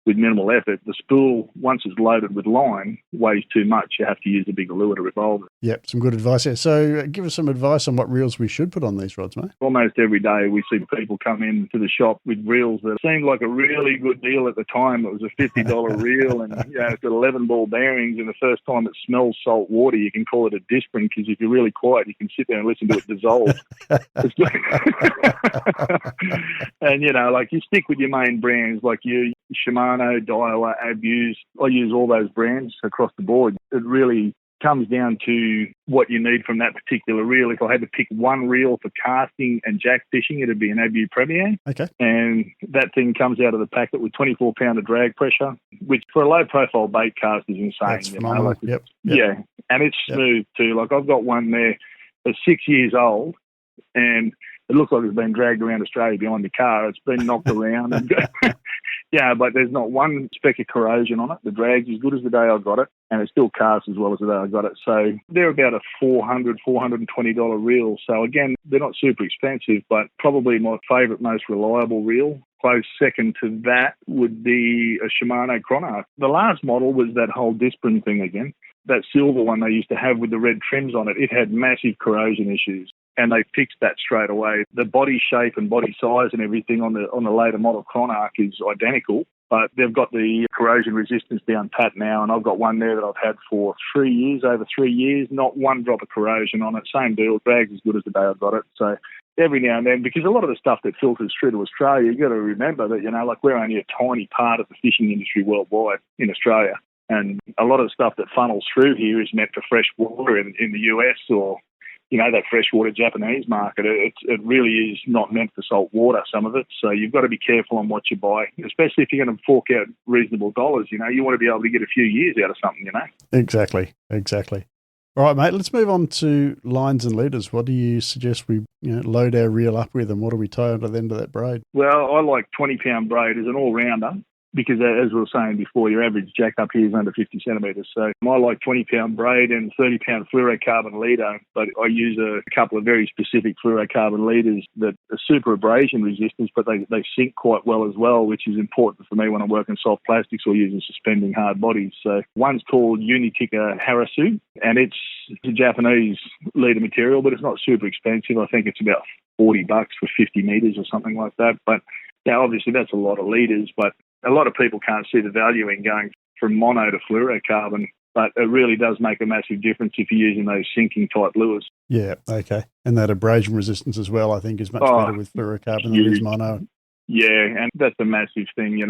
with minimal effort, the spool, once it's loaded with line, weighs too much. You have to use a bigger lure to revolve it. Yep, some good advice there. So give us some advice on what reels we should put on these rods, mate. Almost every day we see people come into the shop with reels that seemed like a really good deal at the time. It was a $50 reel and it's got 11 ball bearings, and the first time it smells salt water, you can call it a disprin because if you're really quiet, you can sit there and listen to it dissolve. And, like you stick with your main brands like you Shimano, Daiwa, Abuse. I use all those brands across the board. It really comes down to what you need from that particular reel. If I had to pick one reel for casting and jack fishing, it'd be an Abuse Premier. Okay. And that thing comes out of the packet with 24 pounder drag pressure, which for a low profile bait cast is insane. That's phenomenal. Yep. Yeah. And it's smooth too. Like I've got one there that's 6 years old and it looks like it's been dragged around Australia behind the car. It's been knocked around. And yeah, but there's not one speck of corrosion on it. The drag's as good as the day I got it, and it still casts as well as the day I got it. So they're about a $400, $420 reel. So again, they're not super expensive, but probably my favourite, most reliable reel. Close second to that would be a Shimano Chronarch. The last model was that whole Disprin thing again. That silver one they used to have with the red trims on it, it had massive corrosion issues. And they fixed that straight away. The body shape and body size and everything on the later model Chronarch is identical, but they've got the corrosion resistance down pat now, and I've got one there that I've had for 3 years, over 3 years, not one drop of corrosion on it. Same deal, drags as good as the day I got it. So every now and then, because a lot of the stuff that filters through to Australia, you've got to remember that, like we're only a tiny part of the fishing industry worldwide in Australia. And a lot of the stuff that funnels through here is meant for fresh water in the US or that freshwater Japanese market. It really is not meant for salt water, some of it. So you've got to be careful on what you buy, especially if you're going to fork out reasonable dollars. You want to be able to get a few years out of something, Exactly. All right, mate, let's move on to lines and leaders. What do you suggest we load our reel up with, and what do we tie onto the end of that braid? Well, I like 20-pound braid as an all-rounder. Because as we were saying before, your average jack up here is under 50 centimetres. So I like 20-pound braid and 30-pound fluorocarbon leader, but I use a couple of very specific fluorocarbon leaders that are super abrasion resistance, but they sink quite well as well, which is important for me when I'm working soft plastics or using suspending hard bodies. So one's called Unitica Harasu, and it's a Japanese leader material, but it's not super expensive. I think it's about $40 for 50 metres or something like that. But obviously that's a lot of leaders, but a lot of people can't see the value in going from mono to fluorocarbon, but it really does make a massive difference if you're using those sinking type lures. Yeah, okay. And that abrasion resistance as well, I think, is much better with fluorocarbon than it is mono. Yeah, and that's a massive thing,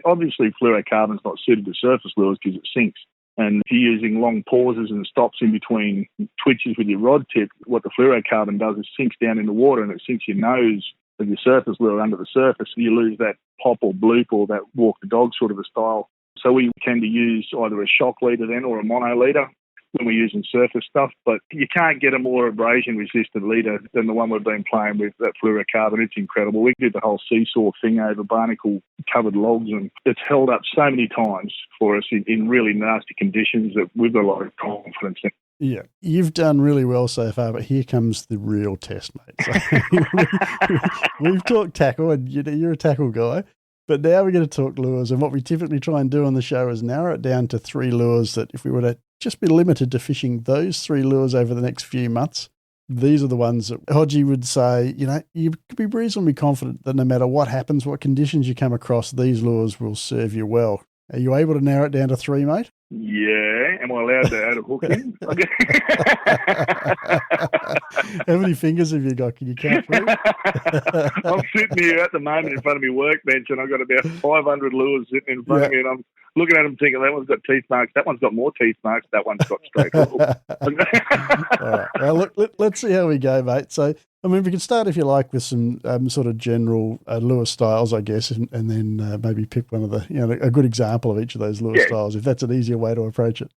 obviously fluorocarbon's not suited to surface lures because it sinks. And if you're using long pauses and stops in between twitches with your rod tip, what the fluorocarbon does is sinks down in the water and it sinks your nose of your surface lure under the surface. You lose that pop or bloop or that walk the dog sort of a style. So we tend to use either a shock leader then or a mono leader when we're using surface stuff, but you can't get a more abrasion resistant leader than the one we've been playing with, that fluorocarbon. It's incredible. We did the whole seesaw thing over barnacle covered logs and it's held up so many times for us in really nasty conditions that we've got a lot of confidence in. Yeah, you've done really well so far, but here comes the real test, mate. So we've talked tackle, and you're a tackle guy, but now we're going to talk lures. And what we typically try and do on the show is narrow it down to 3 lures that if we were to just be limited to fishing those 3 lures over the next few months, these are the ones that Hodgie would say, you could be reasonably confident that no matter what happens, what conditions you come across, these lures will serve you well. Are you able to narrow it down to 3, mate? Yeah. Am I allowed to add a hook in? How many fingers have you got? Can you count 3? I'm sitting here at the moment in front of my workbench and I've got about 500 lures sitting in front of me and I'm looking at them thinking, that one's got teeth marks, that one's got more teeth marks, that one's got straight hooks. All right. Well, look, let's see how we go, mate. So, we can start, if you like, with some sort of general lure styles, I guess, and then maybe pick one of the, a good example of each of those lure styles, if that's an easier way to approach it.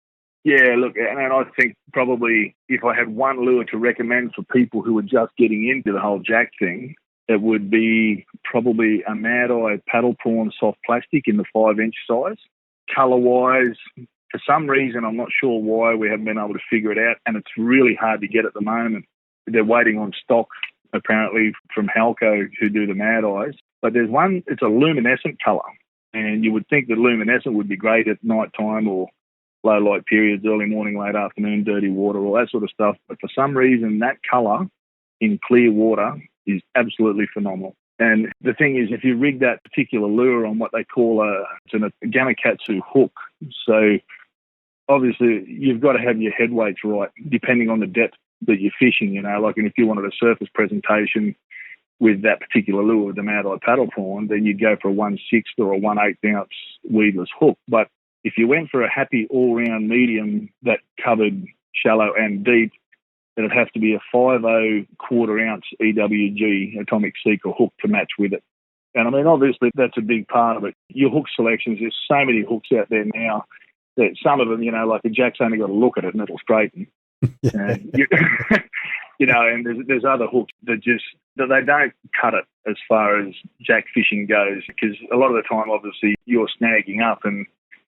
Yeah, look, and I think probably if I had one lure to recommend for people who are just getting into the whole jack thing, it would be probably a Mad Eye paddle prawn soft plastic in the 5-inch size. Colour-wise, for some reason, I'm not sure why we haven't been able to figure it out, and it's really hard to get at the moment. They're waiting on stock, apparently, from Halco, who do the Mad Eyes. But there's one, it's a luminescent colour, and you would think that luminescent would be great at night time or low light periods, early morning, late afternoon, dirty water, all that sort of stuff. But for some reason, that colour in clear water is absolutely phenomenal. And the thing is, if you rig that particular lure on what they call a gamakatsu hook, so obviously you've got to have your head weights right, depending on the depth that you're fishing, you know, like, and if you wanted a surface presentation with that particular lure, the Mad Eye paddle prawn, then you'd go for a 1/6 or a 1/8 ounce weedless hook. But if you went for a happy all-round medium that covered shallow and deep, it'd have to be a 5/0 1/4 ounce EWG atomic seeker hook to match with it. And I mean, obviously that's a big part of it. Your hook selections, there's so many hooks out there now that some of them, you know, like a jack's only got to look at it and it'll straighten. And you know, and there's other hooks that they don't cut it as far as jack fishing goes, because a lot of the time, obviously, you're snagging up, and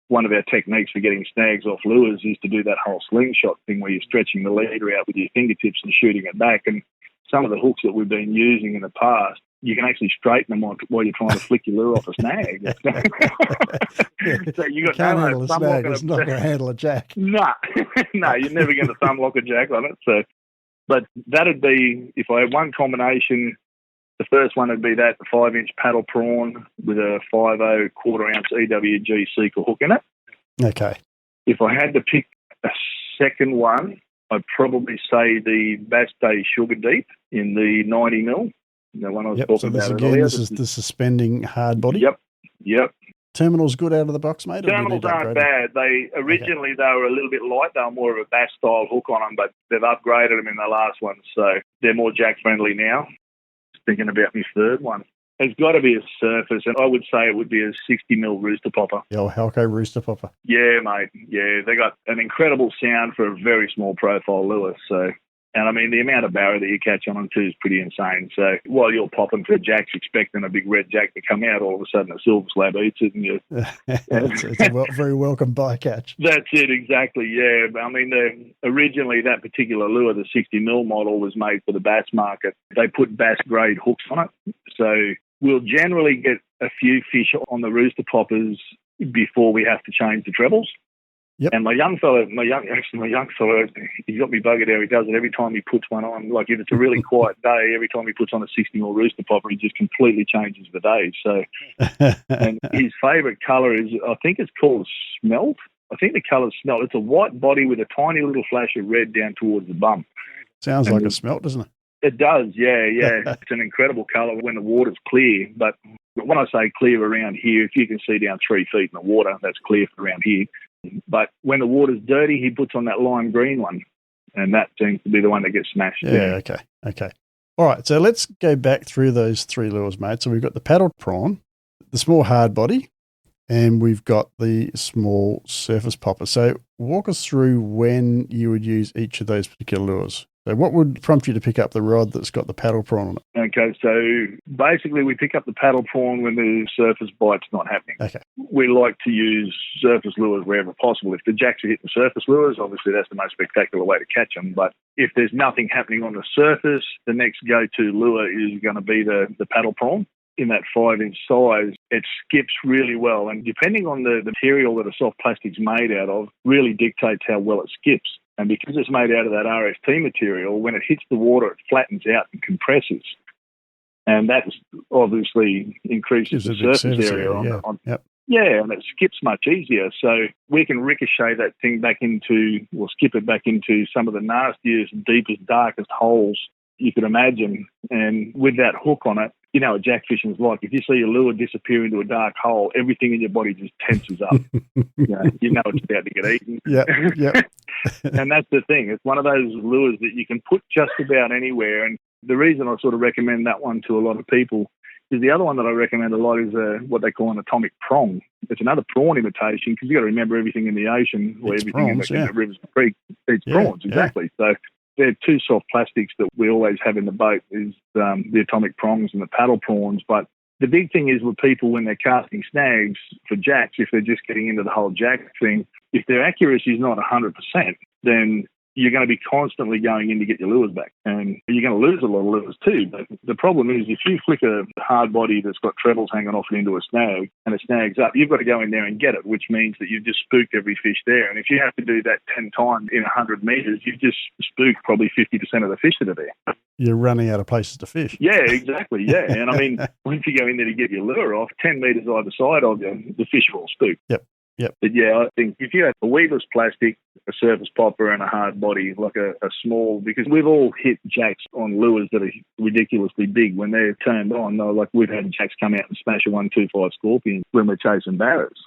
one of our techniques for getting snags off lures is to do that whole slingshot thing where you're stretching the leader out with your fingertips and shooting it back. And some of the hooks that we've been using in the past, you can actually straighten them on while you're trying to flick your lure off a snag. So you got can't handle a snag. It's not going to handle a jack. No, no, you're never going to thumb lock a jack on it. So, but that'd be, if I had one combination, the first one would be that 5-inch paddle prawn with a 5/0 1/4 ounce EWG seeker hook in it. Okay. If I had to pick a second one, I'd probably say the Bass Day Sugar Deep in the 90 mil. The one I was talking about earlier. This is the suspending hard body. Yep. Terminals good out of the box, mate? Terminals aren't bad. They originally they were a little bit light. They were more of a bass style hook on them, but they've upgraded them in the last one, so they're more jack friendly now. Thinking about my third one. It's got to be a surface, and I would say it would be a 60 mil rooster popper. The old Halco rooster popper. Yeah, mate. Yeah, they got an incredible sound for a very small profile lure. So, and I mean, the amount of barra that you catch on them too is pretty insane. So while you're popping for jacks, expecting a big red jack to come out, all of a sudden a silver slab eats it, and you. it's a very welcome bycatch. That's it, exactly. Yeah, I mean, originally that particular lure, the 60 mil model, was made for the bass market. They put bass grade hooks on it, so we'll generally get a few fish on the rooster poppers before we have to change the trebles. Yep. And my young fella, he's got me buggered how he does it every time he puts one on. Like, if it's a really quiet day, every time he puts on a 60 mil rooster popper, he just completely changes the day. So, and his favourite colour is, I think it's called Smelt. I think the colour's Smelt. It's a white body with a tiny little flash of red down towards the bum. Sounds like a smelt, doesn't it? It does, yeah. It's an incredible colour when the water's clear. But when I say clear around here, if you can see down 3 feet in the water, that's clear around here. But when the water's dirty, he puts on that lime green one, and that seems to be the one that gets smashed. Yeah, okay. All right, so let's go back through those 3 lures, mate. So we've got the paddle prawn, the small hard body, and we've got the small surface popper. So walk us through when you would use each of those particular lures. So what would prompt you to pick up the rod that's got the paddle prawn on it? Okay, so basically we pick up the paddle prawn when the surface bite's not happening. Okay. We like to use surface lures wherever possible. If the jacks are hitting surface lures, obviously that's the most spectacular way to catch them. But if there's nothing happening on the surface, the next go-to lure is going to be the paddle prawn. In that 5-inch size, it skips really well. And depending on the material that a soft plastic's made out of, really dictates how well it skips. And because it's made out of that RST material, when it hits the water, it flattens out and compresses. And that obviously increases the surface area. Yeah, and it skips much easier. So we can ricochet that thing back into, or skip it back into some of the nastiest, deepest, darkest holes you could imagine. And with that hook on it, you know what jack fishing is like. If you see a lure disappear into a dark hole, everything in your body just tenses up. you know it's about to get eaten. Yeah. And that's the thing. It's one of those lures that you can put just about anywhere. And the reason I sort of recommend that one to a lot of people is the other one that I recommend a lot is what they call an atomic prong. It's another prawn imitation, because you got to remember everything in the ocean or everything in the rivers and creeks eats prawns. Exactly. So They're two soft plastics that we always have in the boat is the atomic prongs and the paddle prawns. But the big thing is with people when they're casting snags for jacks, if they're just getting into the whole jack thing, if their accuracy is not 100%, then you're going to be constantly going in to get your lures back. And you're going to lose a lot of lures too. But the problem is if you flick a hard body that's got trebles hanging off it into a snag and it snags up, you've got to go in there and get it, which means that you've just spooked every fish there. And if you have to do that 10 times in 100 metres, you've just spooked probably 50% of the fish that are there. You're running out of places to fish. Yeah, exactly. Yeah. And I mean, once you go in there to get your lure off, 10 metres either side of you, the fish are all spooked. Yep. But yeah, I think if you have a weedless plastic, a surface popper and a hard body, like a small, because we've all hit jacks on lures that are ridiculously big when they're turned on. Like we've had jacks come out and smash a 125 scorpion when we're chasing barras.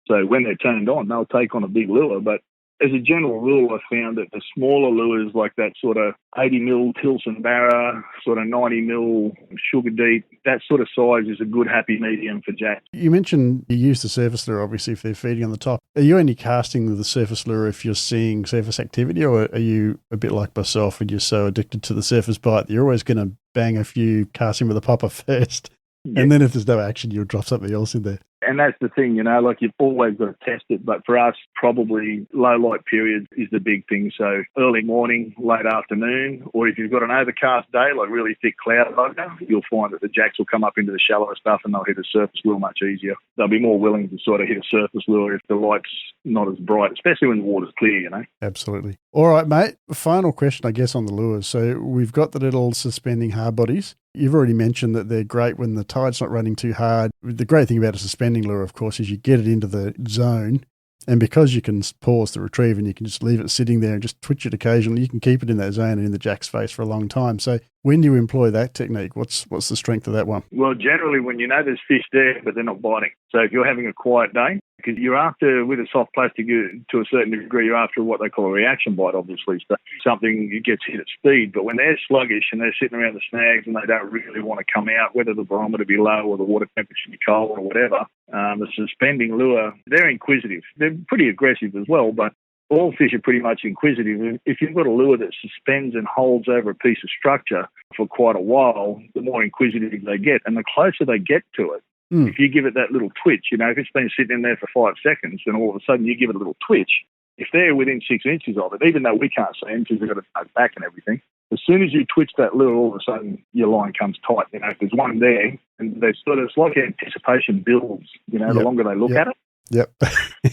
So when they're turned on, they'll take on a big lure. But as a general rule, I found that the smaller lures like that sort of 80 mil Tilson Barra, sort of 90 mil Sugar Deep, that sort of size is a good happy medium for jacks. You mentioned you use the surface lure, obviously, if they're feeding on the top. Are you only casting with the surface lure if you're seeing surface activity, or are you a bit like myself and you're so addicted to the surface bite that you're always going to bang a few casting with a popper first? Yeah. And then if there's no action, you'll drop something else in there. And that's the thing, like you've always got to test it. But for us, probably low light periods is the big thing. So early morning, late afternoon, or if you've got an overcast day, like really thick cloud over, you'll find that the jacks will come up into the shallower stuff and they'll hit a surface lure much easier. They'll be more willing to sort of hit a surface lure if the light's not as bright, especially when the water's clear, Absolutely. All right, mate. Final question, I guess, on the lures. So we've got the little suspending hard bodies. You've already mentioned that they're great when the tide's not running too hard. The great thing about a suspending lure, of course, is you get it into the zone, and because you can pause the retrieve and you can just leave it sitting there and just twitch it occasionally, you can keep it in that zone and in the jack's face for a long time. So when do you employ that technique? What's the strength of that one? Well, generally when you know there's fish there, but they're not biting. So if you're having a quiet day, because you're after, with a soft plastic, to a certain degree, you're after what they call a reaction bite, obviously. So something gets hit at speed. But when they're sluggish and they're sitting around the snags and they don't really want to come out, whether the barometer be low or the water temperature be cold or whatever, the suspending lure, they're inquisitive. They're pretty aggressive as well, but all fish are pretty much inquisitive. If you've got a lure that suspends and holds over a piece of structure for quite a while, the more inquisitive they get. And the closer they get to it, if you give it that little twitch, if it's been sitting in there for 5 seconds and all of a sudden you give it a little twitch, if they're within 6 inches of it, even though we can't see them because they've got to tuck back and everything, as soon as you twitch that lure, all of a sudden your line comes tight. If there's one there, and they sort of, it's like anticipation builds, the longer they look at it. Yep.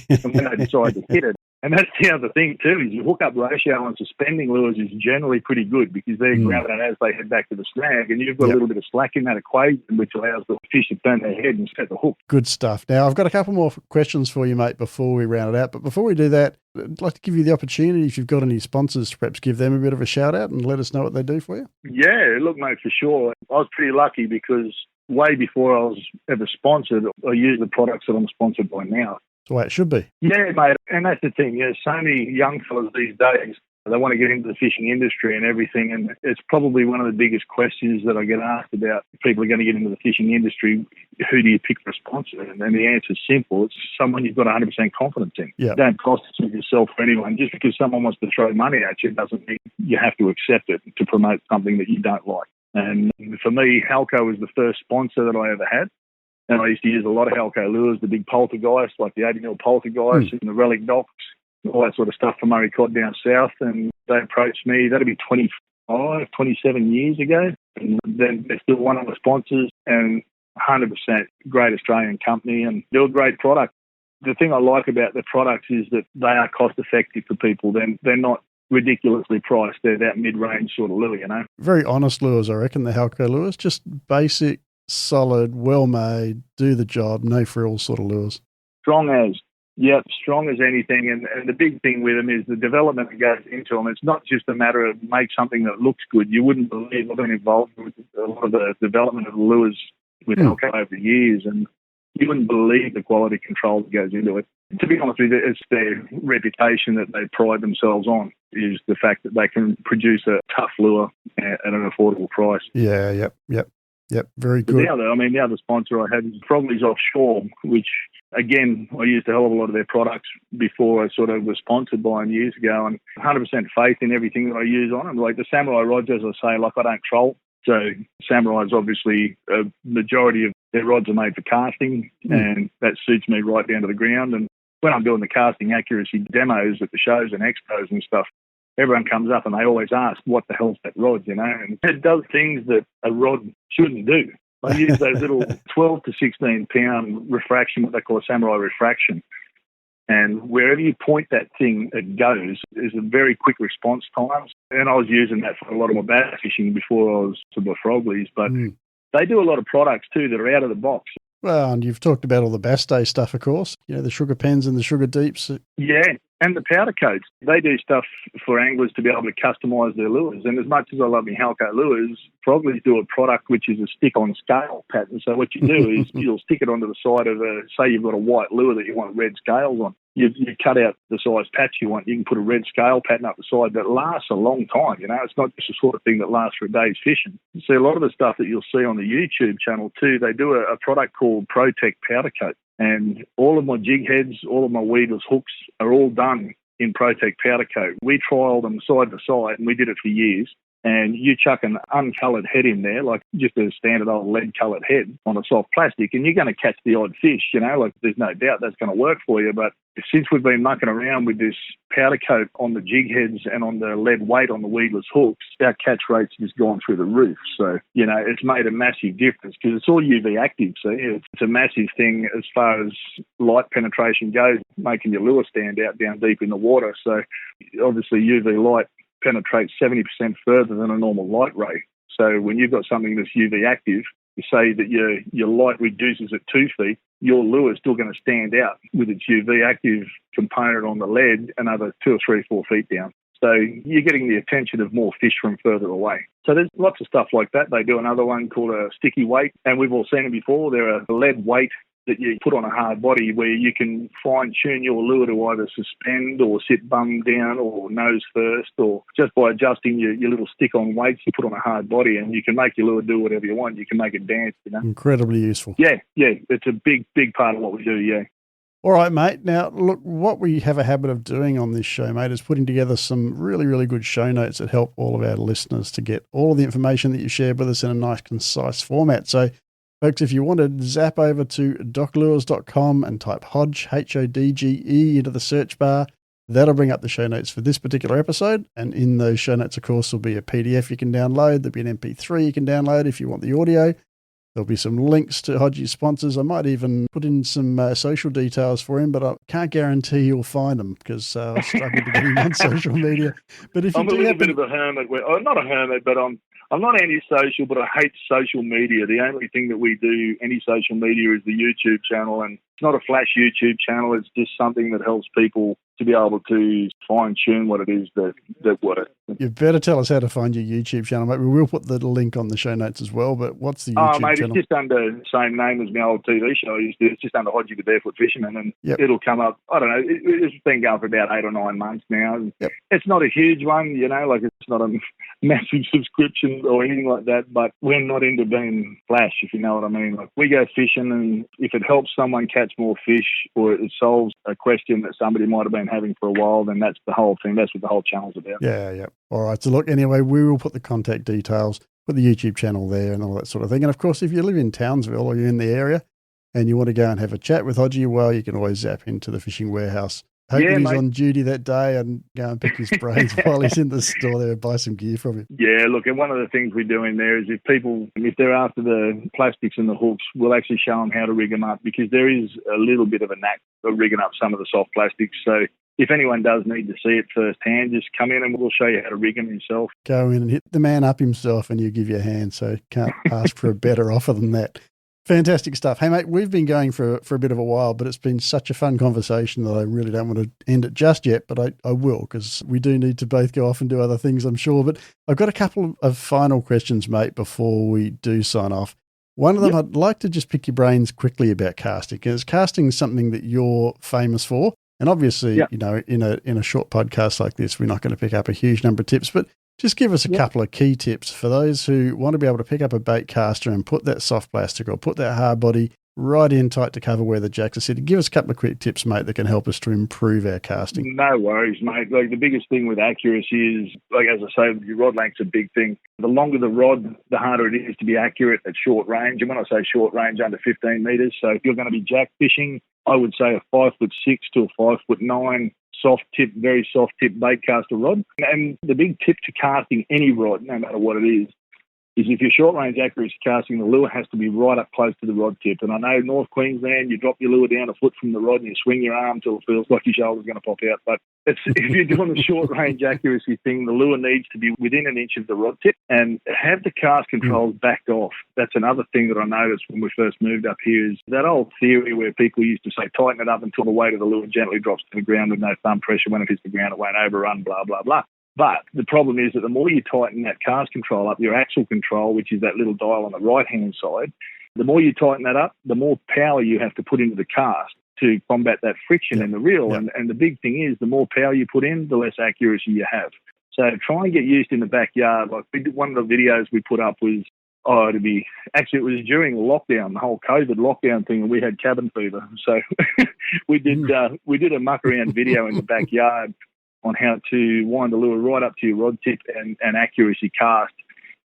And when they decide to hit it. And that's the other thing too, is your hookup ratio on suspending lures is generally pretty good because they're grabbing it as they head back to the snag, and you've got a little bit of slack in that equation, which allows the fish to turn their head and set the hook. Good stuff. Now, I've got a couple more questions for you, mate, before we round it out. But before we do that, I'd like to give you the opportunity, if you've got any sponsors, to perhaps give them a bit of a shout out and let us know what they do for you. Yeah, look, mate, for sure. I was pretty lucky because way before I was ever sponsored, I used the products that I'm sponsored by now. That's the way it should be. Yeah, mate, and that's the thing. So many young fellas these days, they want to get into the fishing industry and everything, and it's probably one of the biggest questions that I get asked about if people are going to get into the fishing industry. Who do you pick for a sponsor? And the answer is simple. It's someone you've got 100% confidence in. Yep. Don't prostitute yourself for anyone. Just because someone wants to throw money at you doesn't mean you have to accept it to promote something that you don't like. And for me, Halco was the first sponsor that I ever had. And I used to use a lot of Halco lures, the big poltergeist, like the 80 mil poltergeist and the relic docks, all that sort of stuff from Murray Cod down south. And they approached me, that'd be 27 years ago. And then they're still one of the sponsors and 100% great Australian company and do a great product. The thing I like about their products is that they are cost effective for people. They're not ridiculously priced. They're that mid-range sort of lure, Very honest lures, I reckon, the Halco lures. Just basic, solid, well-made, do the job, no frills sort of lures. Strong as anything. And the big thing with them is the development that goes into them. It's not just a matter of make something that looks good. You wouldn't believe I've been involved with a lot of the development of the lures with Halco over the years, and you wouldn't believe the quality control that goes into it. To be honest with you, it's their reputation that they pride themselves on, is the fact that they can produce a tough lure at an affordable price. Yeah, yep. Yep, very But good. the other sponsor I have is Frogley's Offshore, which, again, I used a hell of a lot of their products before I sort of was sponsored by them years ago, and 100% faith in everything that I use on them. Like the Samurai rods, as I say, like I don't troll. So Samurai's obviously a majority of their rods are made for casting, and that suits me right down to the ground. And when I'm doing the casting accuracy demos at the shows and expos and stuff, everyone comes up and they always ask, what the hell's that rod, And it does things that a rod shouldn't do. I use those little 12 to 16 pound refraction, what they call a Samurai refraction. And wherever you point that thing, it goes. There's a very quick response time. And I was using that for a lot of my bass fishing before I was to my Froglies. But they do a lot of products too that are out of the box. Well, and you've talked about all the Bass Day stuff, of course. The sugar pens and the sugar deeps. Yeah, and the powder coats. They do stuff for anglers to be able to customise their lures. And as much as I love my Halco lures, Froglies do a product which is a stick-on scale pattern. So what you do is you'll stick it onto the side of say you've got a white lure that you want red scales on. You cut out the size patch you want. You can put a red scale pattern up the side that lasts a long time. It's not just the sort of thing that lasts for a day's fishing. You see a lot of the stuff that you'll see on the YouTube channel too, they do a product called Protect Powder Coat. And all of my jig heads, all of my weedless hooks are all done in Protect Powder Coat. We trialled them side by side, and we did it for years. And you chuck an uncoloured head in there, like just a standard old lead-coloured head on a soft plastic, and you're going to catch the odd fish, there's no doubt that's going to work for you. But since we've been mucking around with this powder coat on the jig heads and on the lead weight on the weedless hooks, our catch rate's just gone through the roof. So, it's made a massive difference because it's all UV active. So it's a massive thing as far as light penetration goes, making your lure stand out down deep in the water. So obviously UV light penetrates 70% further than a normal light ray. So when you've got something that's UV active, you say that your light reduces at 2 feet, your lure is still going to stand out with its UV active component on the lead another 2 or 3 or 4 feet down. So you're getting the attention of more fish from further away. So there's lots of stuff like that. They do another one called a sticky weight, and we've all seen it before. They're a lead weight that you put on a hard body where you can fine-tune your lure to either suspend or sit bum down or nose first, or just by adjusting your little stick-on weights you put on a hard body, and you can make your lure do whatever you want. You can make it dance, Incredibly useful. Yeah. It's a big, big part of what we do, yeah. All right, mate. Now, look, what we have a habit of doing on this show, mate, is putting together some really, really good show notes that help all of our listeners to get all of the information that you shared with us in a nice, concise format. So, folks, if you want to zap over to doclures.com and type Hodge, Hodge, into the search bar, that'll bring up the show notes for this particular episode. And in those show notes, of course, will be a PDF you can download. There'll be an MP3 you can download if you want the audio. There'll be some links to Hodgie's sponsors. I might even put in some social details for him, but I can't guarantee you'll find them because I struggle to get him on social media. But if I'm you a little bit of a hermit. Not a hermit, but I'm not anti-social, but I hate social media. The only thing that we do, any social media, is the YouTube channel, and it's not a flash YouTube channel. It's just something that helps people to be able to fine-tune what it is that works. You better tell us how to find your YouTube channel, mate. We will put the link on the show notes as well, but what's the YouTube mate, channel? It's just under the same name as my old TV show I used to. It's just under Hodgie the Barefoot Fisherman, and it'll come up. I don't know. It's been going for about 8 or 9 months now. It's not a huge one, it's not a massive subscription or anything like that, but we're not into being flash, if you know what I mean. Like, we go fishing, and if it helps someone catch more fish or it solves a question that somebody might have been having for a while, then that's the whole thing. That's what the whole channel's about. Yeah. All right. So look, anyway, we will put the contact details, put the YouTube channel there and all that sort of thing. And of course, if you live in Townsville or you're in the area and you want to go and have a chat with Hodgie, well, you can always zap into the fishing warehouse. Hopefully he's on duty that day and go and pick his brains while he's in the store there and buy some gear from him. Yeah, look, and one of the things we do in there is if they're after the plastics and the hooks, we'll actually show them how to rig them up, because there is a little bit of a knack for rigging up some of the soft plastics. So if anyone does need to see it firsthand, just come in and we'll show you how to rig them yourself. Go in and hit the man up himself and you give you a hand. So can't ask for a better offer than that. Fantastic stuff. Hey, mate, we've been going for a bit of a while, but it's been such a fun conversation that I really don't want to end it just yet, but I will, because we do need to both go off and do other things, I'm sure. But I've got a couple of final questions, mate, before we do sign off. One of them, I'd like to just pick your brains quickly about casting, because casting is something that you're famous for. And obviously, in a short podcast like this, we're not going to pick up a huge number of tips, but Just give us a couple of key tips for those who want to be able to pick up a bait caster and put that soft plastic or put that hard body right in tight to cover where the jacks are sitting. Give us a couple of quick tips, mate, that can help us to improve our casting. No worries, mate. Like, the biggest thing with accuracy is, like, as I say, your rod length's a big thing. The longer the rod, the harder it is to be accurate at short range. And when I say short range, under 15 metres. So if you're going to be jack fishing, I would say a 5'6" to a 5'9" soft tip, very soft tip bait caster rod. And the big tip to casting any rod, no matter what it is if you're short range accuracy casting, the lure has to be right up close to the rod tip. And I know North Queensland, you drop your lure down a foot from the rod and you swing your arm till it feels like your shoulder's going to pop out. But if you're doing the short range accuracy thing, the lure needs to be within an inch of the rod tip and have the cast controls backed off. That's another thing that I noticed when we first moved up here is that old theory where people used to say tighten it up until the weight of the lure gently drops to the ground with no thumb pressure. When it hits the ground, it won't overrun, blah, blah, blah. But the problem is that the more you tighten that cast control up, your axle control, which is that little dial on the right-hand side, the more you tighten that up, the more power you have to put into the cast to combat that friction in the reel. And the big thing is the more power you put in, the less accuracy you have. So try and get used in the backyard. Like one of the videos we put up was, it was during lockdown, the whole COVID lockdown thing, and we had cabin fever. So we did a muck around video in the backyard on how to wind the lure right up to your rod tip and accuracy cast.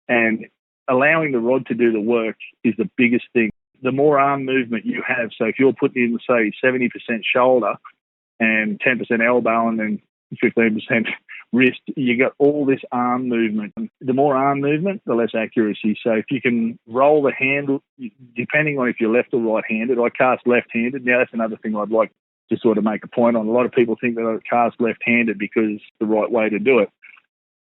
And allowing the rod to do the work is the biggest thing. The more arm movement you have, so if you're putting in, say, 70% shoulder and 10% elbow and then 15% wrist, you got all this arm movement. The more arm movement, the less accuracy. So if you can roll the handle, depending on if you're left or right-handed, I cast left-handed. Now, that's another thing I'd like to sort of make a point on. A lot of people think that I cast left-handed because it's the right way to do it,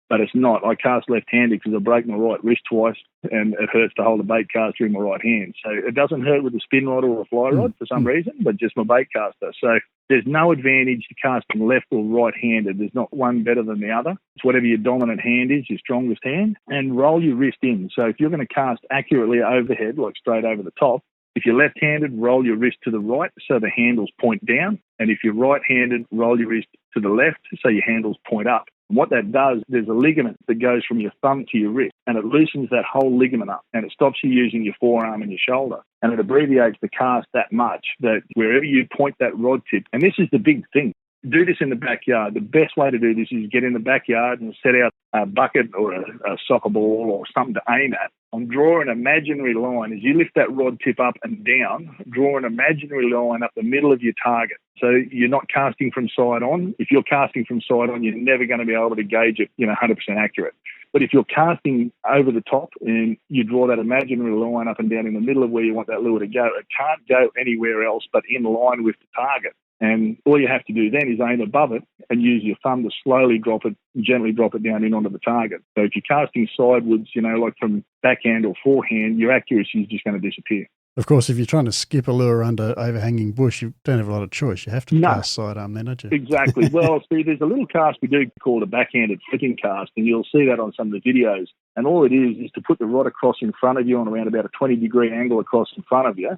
but it's not. I cast left-handed because I break my right wrist twice and it hurts to hold a bait caster in my right hand. So it doesn't hurt with a spin rod or a fly rod for some reason, but just my bait caster. So there's no advantage to casting left or right-handed. There's not one better than the other. It's whatever your dominant hand is, your strongest hand, and roll your wrist in. So if you're going to cast accurately overhead, like straight over the top, if you're left-handed, roll your wrist to the right so the handles point down. And if you're right-handed, roll your wrist to the left so your handles point up. And what that does, there's a ligament that goes from your thumb to your wrist, and it loosens that whole ligament up, and it stops you using your forearm and your shoulder. And it abbreviates the cast that much that wherever you point that rod tip, and this is the big thing, do this in the backyard. The best way to do this is get in the backyard and set out a bucket or a soccer ball or something to aim at. And draw an imaginary line. As you lift that rod tip up and down, draw an imaginary line up the middle of your target. So you're not casting from side on. If you're casting from side on, you're never going to be able to gauge it, 100% accurate. But if you're casting over the top and you draw that imaginary line up and down in the middle of where you want that lure to go, it can't go anywhere else but in line with the target. And all you have to do then is aim above it and use your thumb to slowly drop it, gently drop it down in onto the target. So if you're casting sidewards, like from backhand or forehand, your accuracy is just going to disappear. Of course, if you're trying to skip a lure under overhanging bush, you don't have a lot of choice. You have to cast sidearm then, don't you? Exactly. Well, see, there's a little cast we do called a backhanded flicking cast, and you'll see that on some of the videos. And all it is to put the rod across in front of you on around about a 20-degree angle across in front of you.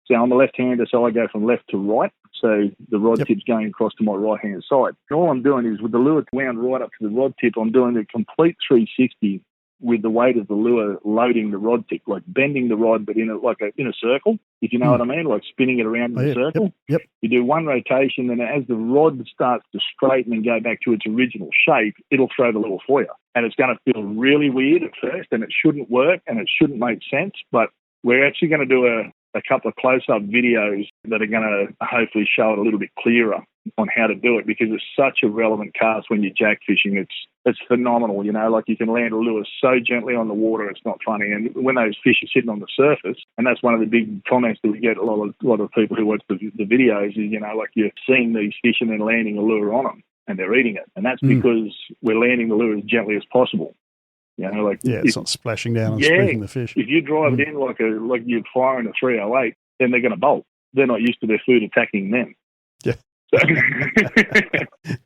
So I'm a left-hander, so I go from left to right. So the rod tip's going across to my right-hand side. And all I'm doing is with the lure wound right up to the rod tip, I'm doing a complete 360 with the weight of the lure loading the rod tip, like bending the rod, but in a circle, if you know what I mean, like spinning it around in a circle. Yep. You do one rotation, and as the rod starts to straighten and go back to its original shape, it'll throw the lure for you. And it's going to feel really weird at first, and it shouldn't work, and it shouldn't make sense, but we're actually going to do a couple of close-up videos that are going to hopefully show it a little bit clearer on how to do it, because it's such a relevant cast when you're jack fishing. It's phenomenal, like you can land a lure so gently on the water, it's not funny. And when those fish are sitting on the surface, and that's one of the big comments that we get a lot of people who watch the videos is, like you're seeing these fish and then landing a lure on them and they're eating it. And that's because we're landing the lure as gently as possible. It's not splashing down and spooking the fish. If you drive it in like you're firing a 308, then they're going to bolt. They're not used to their food attacking them. Yeah. So,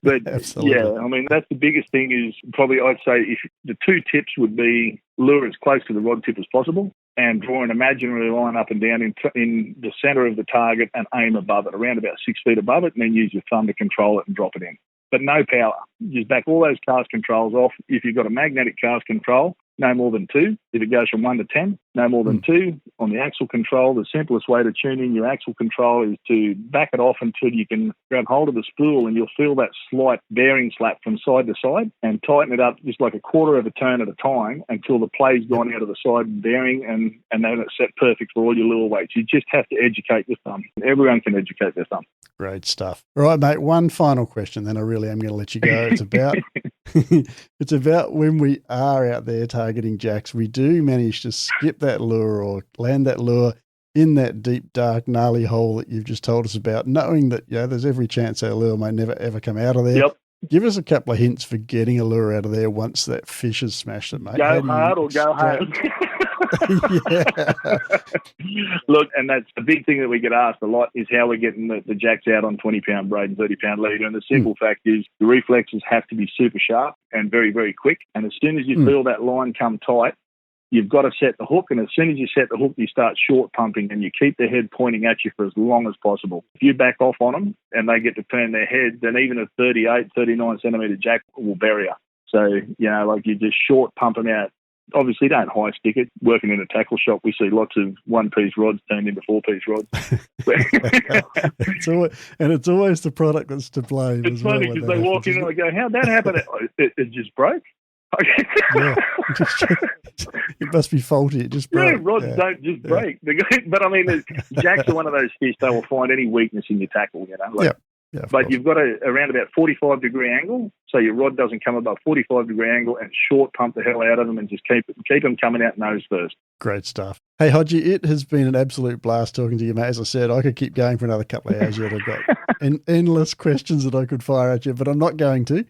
but absolutely. That's the biggest thing is probably I'd say if the two tips would be lure as close to the rod tip as possible and draw an imaginary line up and down in the center of the target and aim above it, around about 6 feet above it, and then use your thumb to control it and drop it in. but no power. Just back all those cast controls off. If you've got a magnetic cast control, no more than 2. If it goes from 1 to 10, no more than 2. On the axle control, the simplest way to tune in your axle control is to back it off until you can grab hold of the spool, and you'll feel that slight bearing slap from side to side, and tighten it up just like a quarter of a turn at a time until the play's gone out of the side bearing, and then it's set perfect for all your lure weights. You just have to educate your thumb. Everyone can educate their thumb. Great stuff. All right, mate, one final question, then I really am going to let you go. It's about it's about when we are out there targeting jacks, we do manage to skip that lure or land that lure in that deep, dark, gnarly hole that you've just told us about, knowing that there's every chance our lure may never, ever come out of there. Yep. Give us a couple of hints for getting a lure out of there once that fish has smashed it, mate. Go hard or go home. Yeah. Look, and that's the big thing that we get asked a lot is how we're getting the jacks out on 20-pound braid and 30-pound leader. And the simple fact is the reflexes have to be super sharp and very, very quick. And as soon as you feel that line come tight, you've got to set the hook. And as soon as you set the hook, you start short pumping and you keep the head pointing at you for as long as possible. If you back off on them and they get to turn their head, then even a 38, 39 centimetre jack will bury you. So, you just short pump them out. Obviously, don't high stick it. Working in a tackle shop, we see lots of one-piece rods turned into four-piece rods. It's always the product that's to blame. It's funny because they walk in and they go, "How'd that happen?" It just broke. Yeah. It must be faulty. It just broke. Yeah, rods don't just break. But I mean, jacks are one of those fish. They will find any weakness in your tackle. Yeah, but you've got around about 45-degree angle, so your rod doesn't come above 45-degree angle, and short pump the hell out of them and just keep them coming out nose first. Great stuff. Hey, Hodgie, it has been an absolute blast talking to you, mate. As I said, I could keep going for another couple of hours yet. I've got endless questions that I could fire at you, but I'm not going to.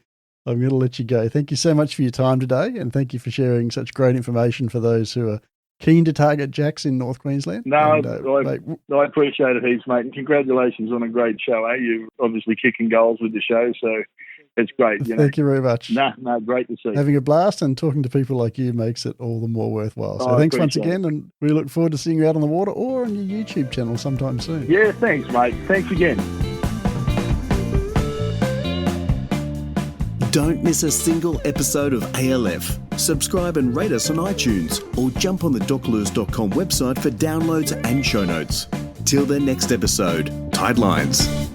I'm going to let you go. Thank you so much for your time today, and thank you for sharing such great information for those who are keen to target jacks in North Queensland. No, I appreciate it heaps, mate. And congratulations on a great show. You're obviously kicking goals with the show, so it's great. Thank you very much. No, great to see. Having a blast and talking to people like you makes it all the more worthwhile. So thanks once again, and we look forward to seeing you out on the water or on your YouTube channel sometime soon. Yeah, thanks, mate. Thanks again. Don't miss a single episode of ALF. Subscribe and rate us on iTunes or jump on the doclures.com website for downloads and show notes. Till their next episode, Tidelines.